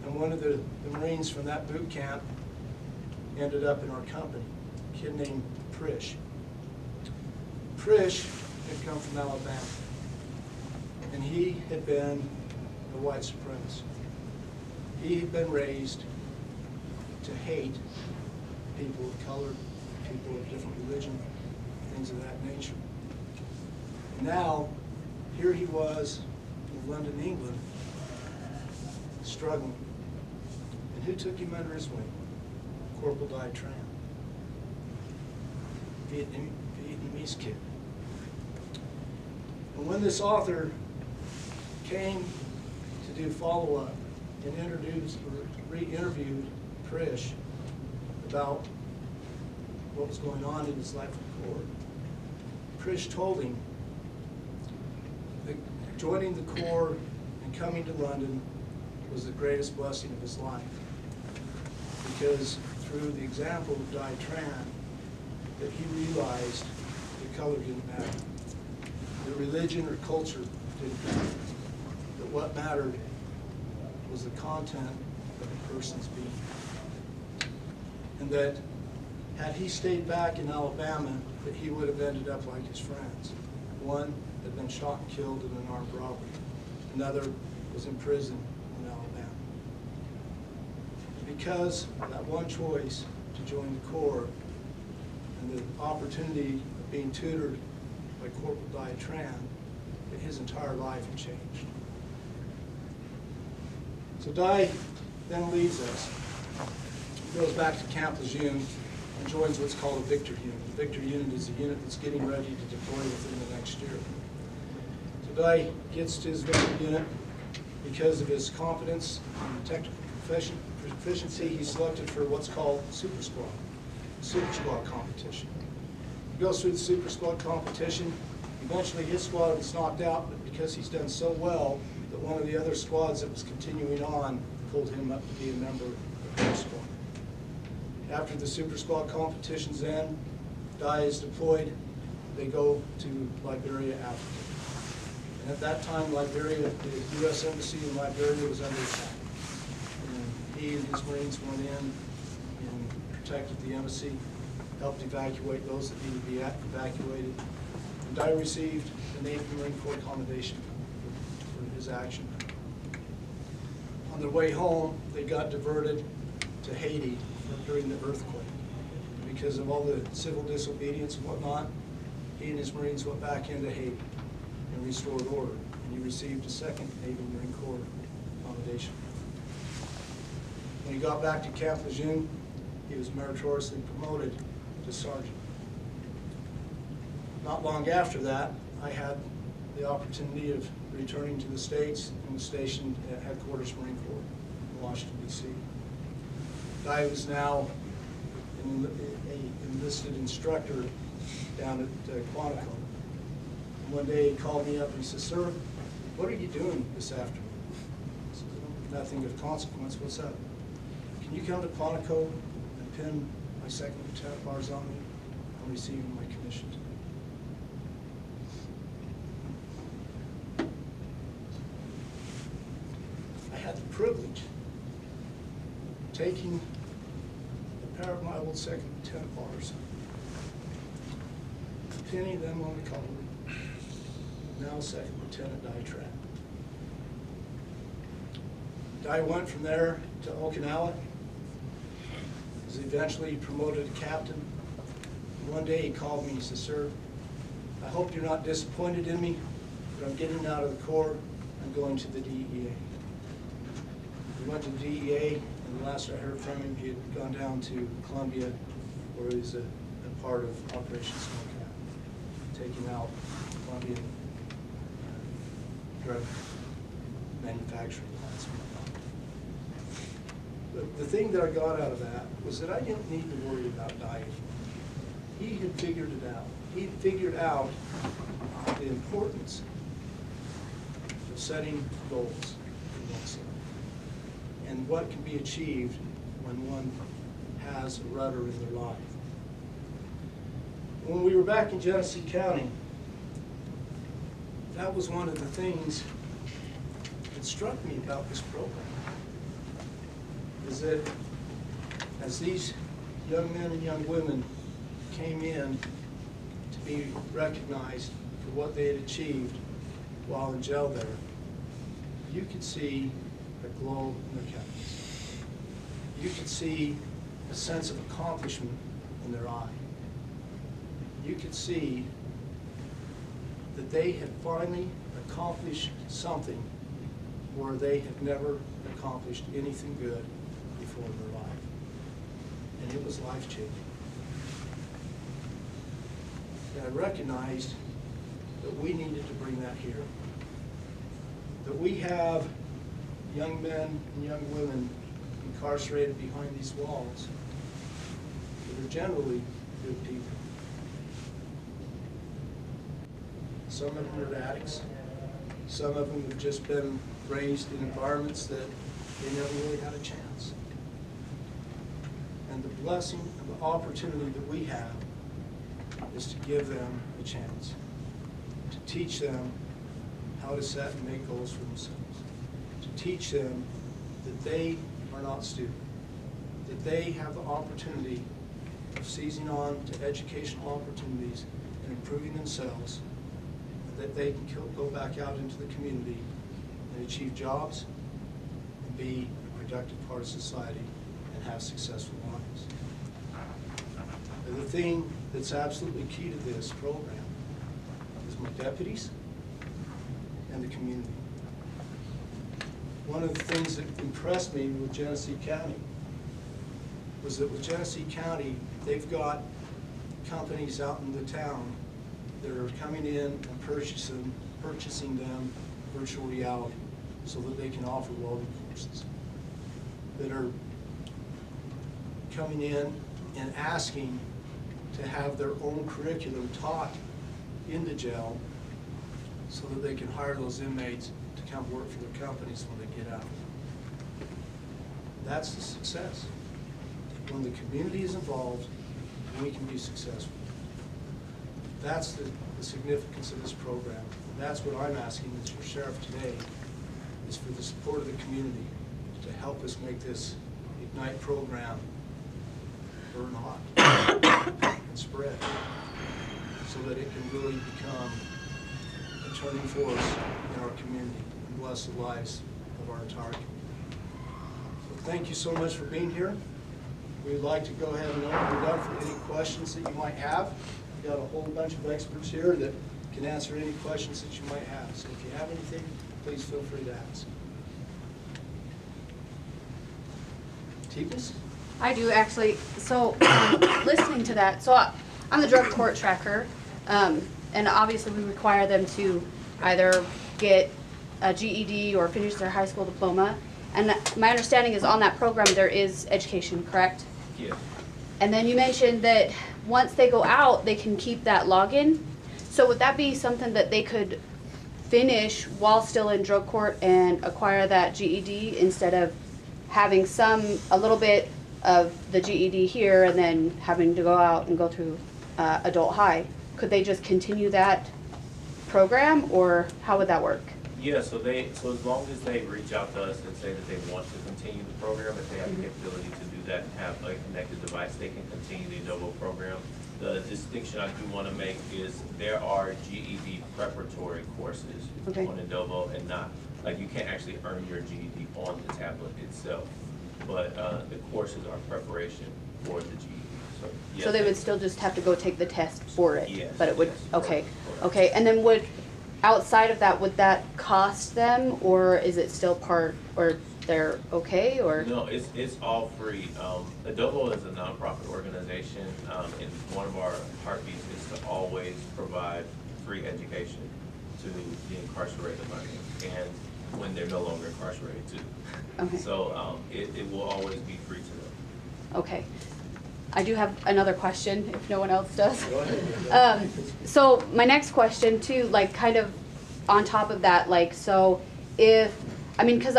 And one of the Marines from that boot camp ended up in our company, a kid named Prish. Prish had come from Alabama. And he had been a white supremacist. He had been raised to hate people of color, people of different religion, things of that nature. And now, here he was in London, England, struggling. And who took him under his wing? Corporal Di Tran, Vietnamese kid. And when this author came to do follow-up and re-interviewed Prish about what was going on in his life in the Corps, Prish told him that joining the Corps and coming to London was the greatest blessing of his life, because through the example of Di Tran, that he realized that color didn't matter, that religion or culture didn't matter, that what mattered was the content of the person's being, and that had he stayed back in Alabama, that he would have ended up like his friends. One had been shot and killed in an armed robbery. Another was in prison in Alabama. Because of that one choice to join the Corps and the opportunity of being tutored by Corporal Di Tran, that his entire life had changed. So Di then leaves us, goes back to Camp Lejeune, and joins what's called a Victor unit. The Victor unit is a unit that's getting ready to deploy within the next year. So Di gets to his Victor unit because of his competence and technical proficiency. He's selected for what's called Super Squad competition. He goes through the Super Squad competition. Eventually his squad was knocked out, but because he's done so well, that one of the other squads that was continuing on pulled him up to be a member of their squad. After the Super Squad competitions end, Di is deployed. They go to Liberia, Africa. And at that time, Liberia, the U.S. Embassy in Liberia was under attack. And he and his Marines went in and protected the embassy, helped evacuate those that needed to be evacuated. And Di received the Navy Marine Corps Commendation for his action. On their way home, they got diverted to Haiti during the earthquake. Because of all the civil disobedience and whatnot, he and his Marines went back into Haiti and restored order. And he received a second Navy Marine Corps Commendation. When he got back to Camp Lejeune, he was meritoriously promoted to sergeant. Not long after that, I had the opportunity of returning to the States and was stationed at Headquarters Marine Corps in Washington, D.C. Di was now an enlisted instructor down at Quantico. And one day he called me up and he said, "Sir, what are you doing this afternoon?" I said, "Nothing of consequence. What's up?" "Can you come to Quantico and pin my second lieutenant bars on me? I'm receiving my commission today." I had the privilege of taking a pair of my old second lieutenant bars, pinning them on the collar, now second lieutenant Di Tran. Di went from there to Okinawa, was eventually promoted to captain. And one day he called me and he said, "Sir, I hope you're not disappointed in me, but I'm getting out of the Corps. I'm going to the DEA." He went to the DEA, and the last I heard from him, he had gone down to Colombia, where he was a part of Operation Snowcat, taking out Colombian drug manufacturing plants and whatnot. But the thing that I got out of that was that I didn't need to worry about dying. He had figured it out. He had figured out the importance of setting goals for oneself and what can be achieved when one has a rudder in their life. When we were back in Genesee County, that was one of the things that struck me about this program, is that as these young men and young women came in to be recognized for what they had achieved while in jail there, you could see a glow in their countenance. You could see a sense of accomplishment in their eye. You could see that they had finally accomplished something where they had never accomplished anything good before in their life. And it was life-changing. And I recognized that we needed to bring that here. That we have young men and young women incarcerated behind these walls that are generally good people. Some of them are addicts. Some of them have just been raised in environments that they never really had a chance. And the blessing and the opportunity that we have is to give them a chance, to teach them how to set and make goals for themselves, to teach them that they are not stupid, that they have the opportunity of seizing on to educational opportunities and improving themselves, that they can go back out into the community and achieve jobs and be a productive part of society and have successful lives. And the thing that's absolutely key to this program is my deputies and the community. One of the things that impressed me with Genesee County was that with Genesee County, they've got companies out in the town that are coming in and purchasing them virtual reality so that they can offer welding courses, that are coming in and asking to have their own curriculum taught in the jail so that they can hire those inmates to come work for their companies when they get out. That's the success. When the community is involved, we can be successful. That's the significance of this program. And that's what I'm asking as your sheriff today, is for the support of the community to help us make this Ignite program burn hot and spread so that it can really become a turning force in our community and bless the lives of our entire community. So thank you so much for being here. We'd like to go ahead and open it up for any questions that you might have. We've got a whole bunch of experts here that can answer any questions that you might have. So if you have anything, please feel free to ask. Tipas? I do actually. So listening to that, so I'm the drug court tracker, and obviously we require them to either get a GED or finish their high school diploma. And my understanding is on that program there is education, correct? Yeah. And then you mentioned that once they go out, they can keep that login. So would that be something that they could finish while still in drug court and acquire that GED instead of having a little bit of the GED here and then having to go out and go through adult high? Could they just continue that program, or how would that work? Yeah, so as long as they reach out to us and say that they want to continue the program, if they have the capability to do that and have a connected device, they can continue the Adobo program. The distinction I do want to make is there are GED preparatory courses Okay. on Adobo, and not, like, you can't actually earn your GED on the tablet itself, but the courses are preparation for the GED. So, yes, So they would still just have to go take the test for it? Yes, But it would, yes, okay, correct. okay. And then outside of that, would that cost them, or is it still part, or they're okay, or? No, it's all free. Adobo is a nonprofit organization, and one of our heartbeats is to always provide free education to the incarcerated learning, and when they're no longer incarcerated too. Okay. So it will always be free to them. Okay. I do have another question, if no one else does. Go ahead. So my next question too, like kind of on top of that, like, so because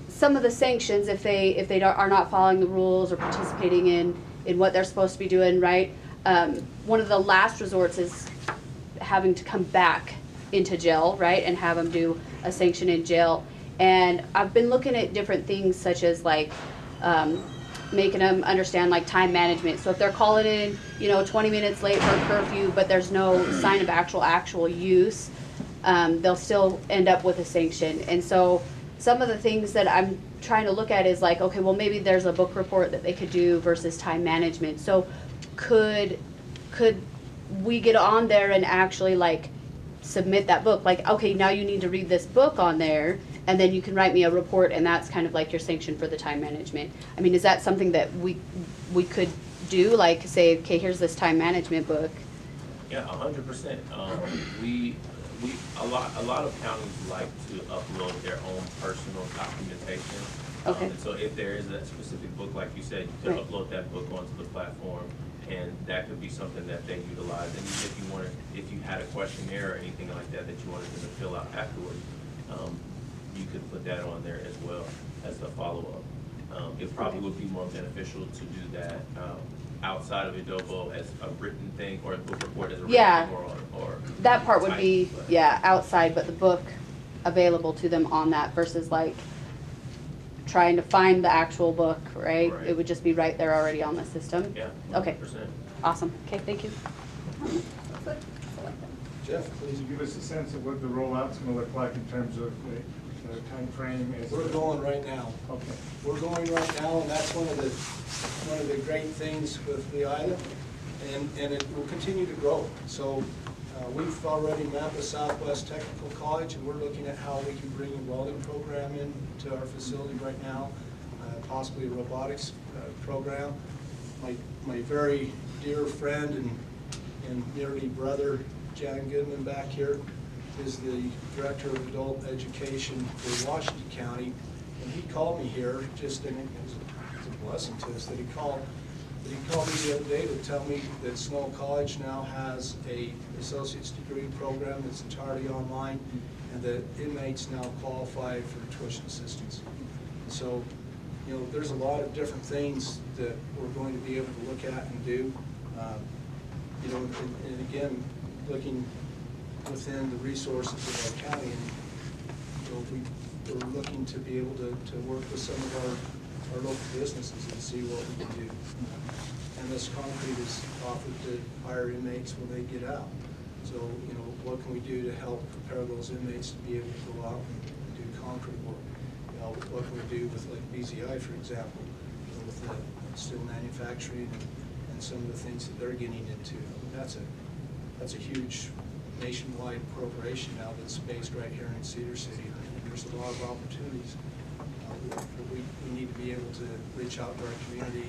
some of the sanctions, if they are not following the rules or participating in what they're supposed to be doing, right? One of the last resorts is having to come back into jail, right? And have them do a sanction in jail. And I've been looking at different things such as like, making them understand like time management. So if they're calling in, 20 minutes late for a curfew, but there's no sign of actual use, they'll still end up with a sanction. And so some of the things that I'm trying to look at is like, okay, well maybe there's a book report that they could do versus time management. So could we get on there and actually like submit that book? Like, okay, now you need to read this book on there, and then you can write me a report, and that's kind of like your sanction for the time management. I mean, is that something that we could do? Like, say, okay, here's this time management book. Yeah, 100%. A lot of counties like to upload their own personal documentation. Okay. And so if there is a specific book, like you said, you could Right. upload that book onto the platform, and that could be something that they utilize. And if you had a questionnaire or anything like that you wanted them to fill out afterwards, you could put that on there as well as a follow-up. It probably would be more beneficial to do that outside of Adobo as a written thing, or a book report as a written Yeah. thing, or That part would typed, be, but- yeah, outside, but the book available to them on that versus like, trying to find the actual book, right? Right. It would just be right there already on the system? Yeah. Okay, 100%. awesome. Okay, thank you. Jeff, Please please. give us a sense of what the rollout's gonna look like in terms of the timeframe. We're going right now. Okay. We're going right now, and that's one of the great things with the island, and it will continue to grow. So we've already mapped the Southwest Technical College, and we're looking at how we can bring a welding program into our facility right now, possibly a robotics program. My very dear friend and nearly brother, Jan Goodman, back here, is the Director of Adult Education for Washington County, and he called me here, just, and it was a blessing to us that he called me the other day to tell me that Snow College now has a associate's degree program that's entirely online, and that inmates now qualify for tuition assistance. So, you know, there's a lot of different things that we're going to be able to look at and do. You know, and again, looking within the resources of our county, and you know, we're looking to be able to work with some of our local businesses and see what we can do. And this concrete is offered to hire inmates when they get out. So, you know, what can we do to help prepare those inmates to be able to go out and do concrete work? You know, what can we do with like BZI, for example, you know, with the steel manufacturing and some of the things that they're getting into. That's a huge nationwide corporation now that's based right here in Cedar City, and there's a lot of opportunities. We need to be able to reach out to our community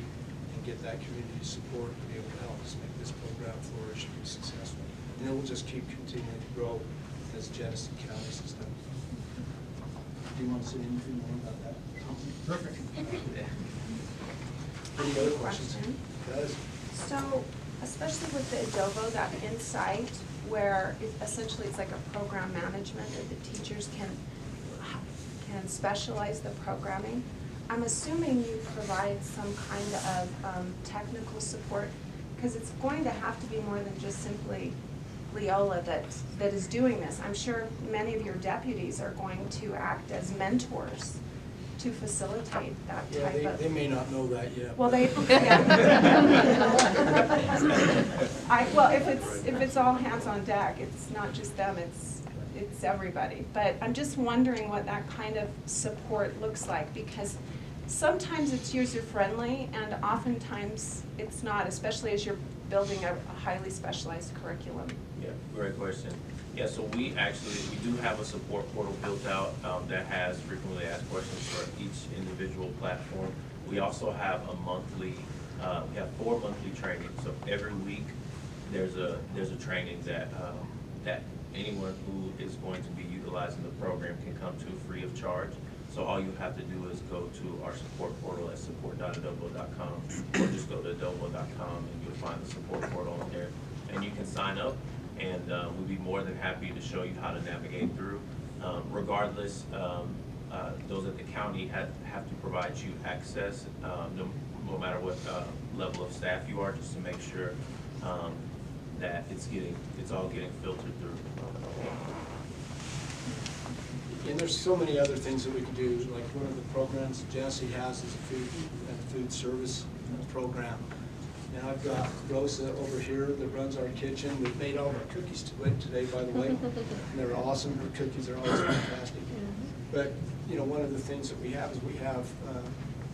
and get that community support to be able to help us make this program flourish and be successful. And it will just keep continuing to grow as Genesee County has done. Do you want to say anything more about that? Perfect. Any other questions? Question. Guys? So, especially with the Adobo, that Insight, where essentially it's like a program management that the teachers can specialize the programming. I'm assuming you provide some kind of technical support, because it's going to have to be more than just simply Leola that is doing this. I'm sure many of your deputies are going to act as mentors to facilitate that Yeah, type of. they may not know that yet. Well, they, yeah. Well, if it's all hands on deck, it's not just them, it's everybody. But I'm just wondering what that kind of support looks like, because sometimes it's user-friendly and oftentimes it's not, especially as you're building a highly specialized curriculum. Yeah, great question. Yeah, so we do have a support portal built out that has frequently asked questions for each individual platform. We also have a monthly, we have 4 monthly trainings. So every week there's a training that anyone who is going to be utilizing the program can come to free of charge. So all you have to do is go to our support portal at support.adobo.com, or just go to adobo.com and you'll find the support portal on there. And you can sign up, and we'd be more than happy to show you how to navigate through. Regardless, those at the county have to provide you access, no matter what level of staff you are, just to make sure that it's all getting filtered through. And there's so many other things that we can do, like one of the programs Genesee has is a food service program. And I've got Rosa over here that runs our kitchen, that made all our cookies today, by the way. And they're awesome, her cookies are always fantastic. But, you know, one of the things that we have is we have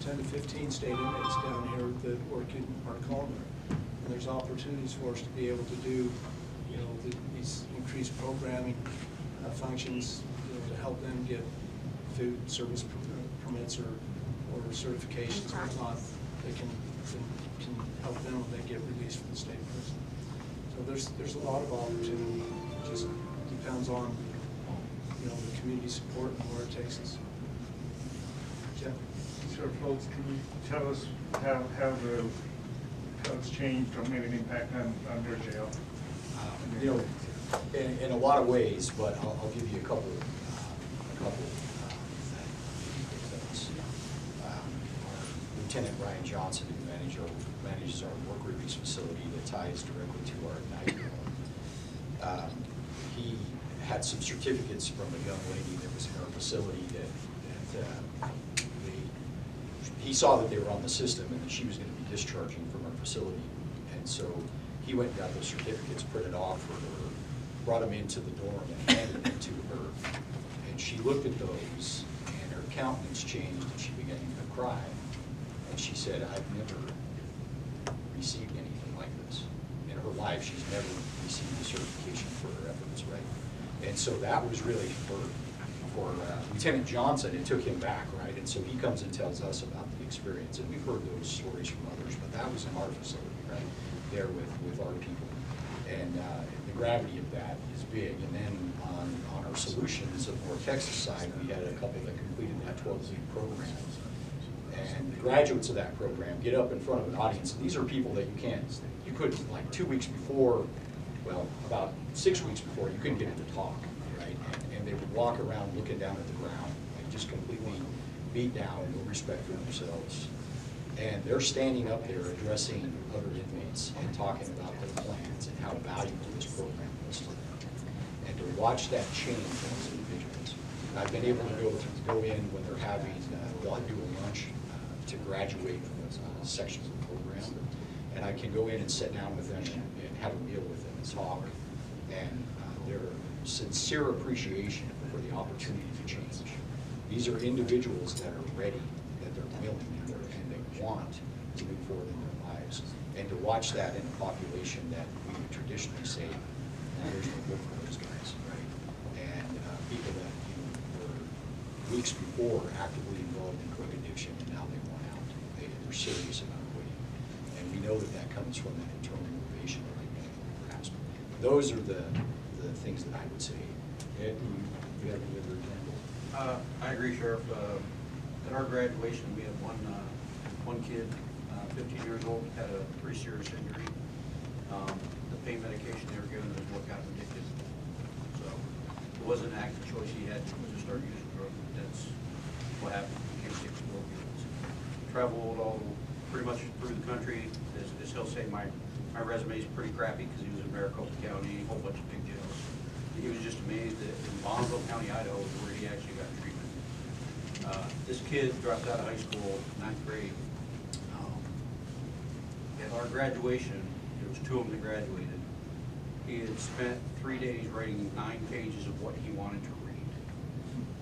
10 to 15 state inmates down here that work in our culinary. And there's opportunities for us to be able to do, you know, these increased programming functions, you know, to help them get food service permits or certifications or whatnot. They can help them when they get released from the state prison. So there's a lot of opportunity. It just depends on, you know, the community support and where it takes us. Jeff? Sure, folks, can you tell us how it's changed or made an impact on their jail? You know, in a lot of ways, but I'll give you a couple things. Lieutenant Ryan Johnson, who manages our work release facility that ties directly to our night room. He had some certificates from a young lady that was in our facility that he saw that they were on the system and that she was gonna be discharging from our facility. And so he went and got those certificates printed off for her, brought them into the dorm and handed them to her. And she looked at those and her countenance changed and she began to cry. And she said, I've never received anything like this. In her life, she's never received a certification for her efforts, right? And so that was really for Lieutenant Johnson, it took him back, right? And so he comes and tells us about the experience, and we've heard those stories from others, but that was in our facility, right? There with our people. And the gravity of that is big. And then on our solutions of North Texas side, we had a couple that completed that 12-week program. And the graduates of that program get up in front of an audience. These are people that you couldn't, like 2 weeks before, well, about 6 weeks before, you couldn't get them to talk, right? And they would walk around looking down at the ground, like just completely beat down, no respect for themselves. And they're standing up there addressing other inmates and talking about their plans and how valuable this program was to them. And to watch that change as individuals. And I've been able to go in when they're having, they'll do a lunch to graduate from those sections of the program. And I can go in and sit down with them and have a meal with them and talk. And their sincere appreciation for the opportunity to change. These are individuals that are ready, that they're willing, and they want to move forward in their lives. And to watch that in a population that we would traditionally say, there's no hope for those guys, right? And people that were weeks before actively involved in drug addiction, and now they want out. They're serious about quitting. And we know that that comes from that internal motivation that they've been able to grasp. Those are the things that I would say. Ed, you have any other example? I agree, Sheriff. At our graduation, we had one kid, 15 years old, had a pretty serious injury. The pain medication they were given is what got him addicted. So it wasn't an active choice he had to start using drugs. That's what happened. He became 6 opioids. Traveled pretty much through the country. As he'll say, my resume is pretty crappy because he was in Maricopa County, a whole bunch of big jails. He was just amazed that in Bonneville County, Idaho, is where he actually got treatment. This kid dropped out of high school, 9th grade. At our graduation, there was 2 of them that graduated. He had spent 3 days writing 9 pages of what he wanted to read.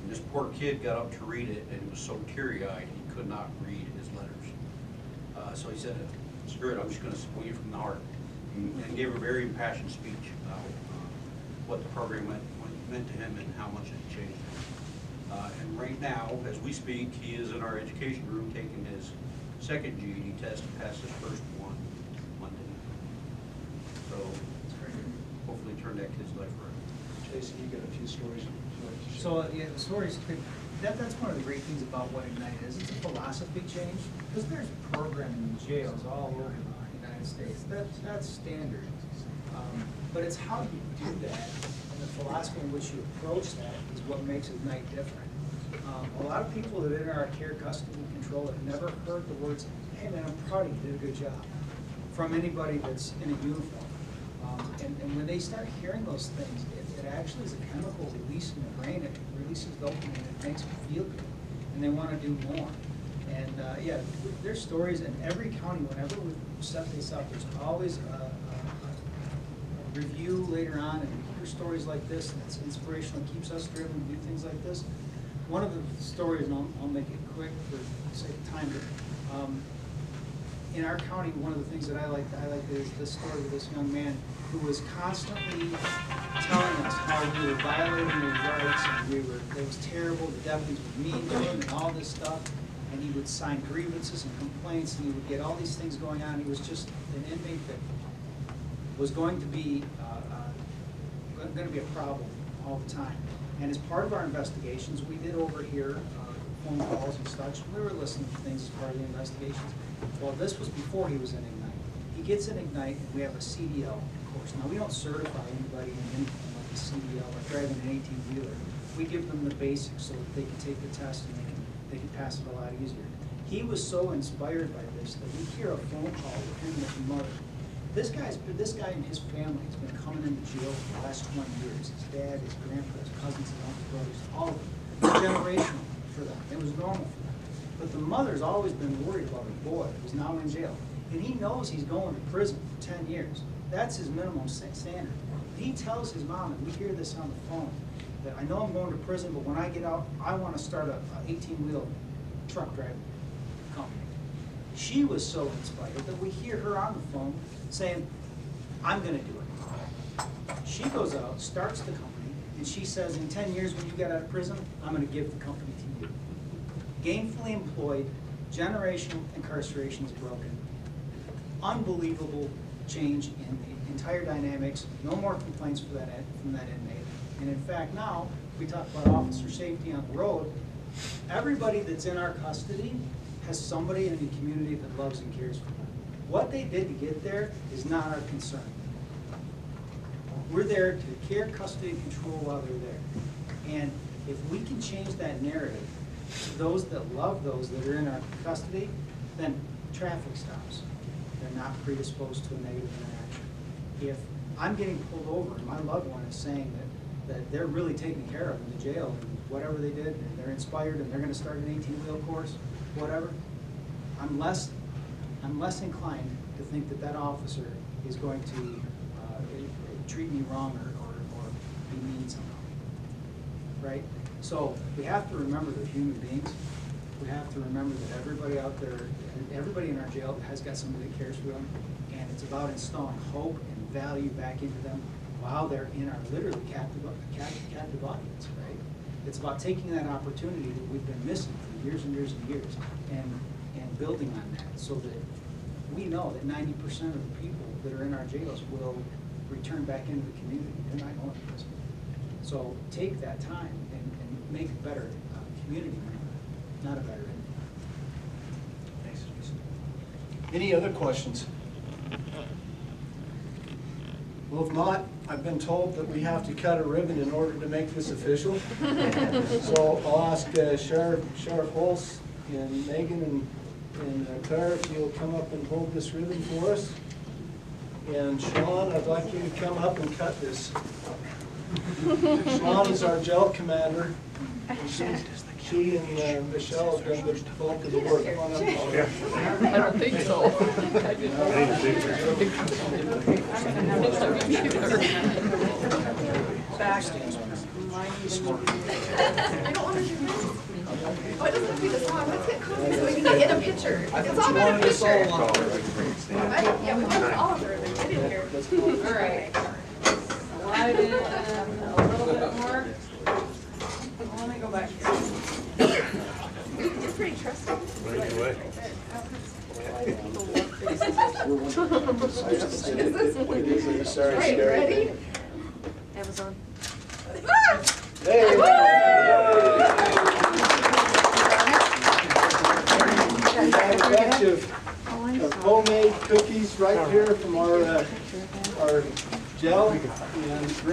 And this poor kid got up to read it and was so teary-eyed he could not read his letters. So he said, screw it, I'm just going to swing it from the heart. And gave a very impassioned speech about what the program meant to him and how much it changed him. And right now, as we speak, he is in our education room taking his second GED test and passed his first one Monday. So hopefully turn that kid's life around. Jason, you got a few stories. So, yeah, the stories, that's one of the great things about what Ignite is. It's a philosophy change, because there's programming in jails all over the United States. That's standard. But it's how you do that, and the philosophy in which you approach that is what makes Ignite different. A lot of people that are in our care, custody, and control have never heard the words, hey man, I'm proud of you, you did a good job, from anybody that's in a uniform. And when they start hearing those things, it actually is a chemical release in the brain. It releases dopamine, and it makes them feel good, and they want to do more. And yeah, there's stories in every county. Whenever we set this up, there's always a review later on, and we hear stories like this, and it's inspirational. It keeps us driven to do things like this. One of the stories, and I'll make it quick for the sake of time, but in our county, one of the things that I like to highlight is this story of this young man who was constantly telling us how we were violating his rights, and it was terrible, the deputies were mean to him and all this stuff, and he would sign grievances and complaints, and he would get all these things going on. He was just an inmate that was going to be a problem all the time. And as part of our investigations, we did overhear phone calls and such. We were listening to things as part of the investigations. Well, this was before he was in Ignite. He gets in Ignite, and we have a CDL course. Now, we don't certify anybody in anything like a CDL, like driving an 18-wheeler. We give them the basics so that they can take the test and they can pass it a lot easier. He was so inspired by this that we hear a phone call with him and his mother. This guy and his family has been coming into jail for the last 20 years. His dad, his grandpa, his cousins, his uncles, brothers, all of them. It was generational for them. It was normal for them. But But the mother's always been worried about her boy, who's now in jail. And he knows he's going to prison for 10 years. That's his minimum standard. He tells his mom, and we hear this on the phone, that I know I'm going to prison, but when I get out, I want to start a 18-wheel truck driving company. She was so inspired that we hear her on the phone saying, I'm going to do it. She goes out, starts the company, and she says, in 10 years when you get out of prison, I'm going to give the company to you. Gainfully employed, generational incarceration is broken. Unbelievable change in the entire dynamics, no more complaints from that inmate. And in fact now, we talk about officer safety on the road, everybody that's in our custody has somebody in the community that loves and cares for them. What they did to get there is not our concern. We're there to care, custody, and control while they're there. And if we can change that narrative to those that love those that are in our custody, then traffic stops. They're not predisposed to a negative interaction. If I'm getting pulled over and my loved one is saying that they're really taken care of in the jail, and whatever they did, and they're inspired, and they're gonna start an 18-wheel course, whatever, I'm less inclined to think that that officer is going to treat me wrong or be mean somehow, right? So we have to remember they're human beings. We have to remember that everybody out there, everybody in our jail has got somebody that cares for them, and it's about installing hope and value back into them while they're in our literally captive audience, right? It's about taking that opportunity that we've been missing for years and years and years and building on that so that we know that 90% of the people that are in our jails will return back into the community. They're not going to prison. So take that time and make a better community, not a better end. Any other questions? Well, if not, I've been told that we have to cut a ribbon in order to make this official. So I'll ask Sheriff Holtz and Megan and Claire if you'll come up and hold this ribbon for us. And Sean, I'd like you to come up and cut this. Sean is our jail commander. She and Michelle have done the bulk of the work. Come on up. I don't think so. I don't want to do this. Oh, it doesn't have to be this long. Let's get close so we can get a picture. It's all about a picture. Yeah, we want all of the ribbons. Get in here. All right. Slide in a little bit more. Let me go back here. You're pretty trusting. Right away. All right, ready? Amazon. Hey! We have a bunch of homemade cookies right here from our gel. And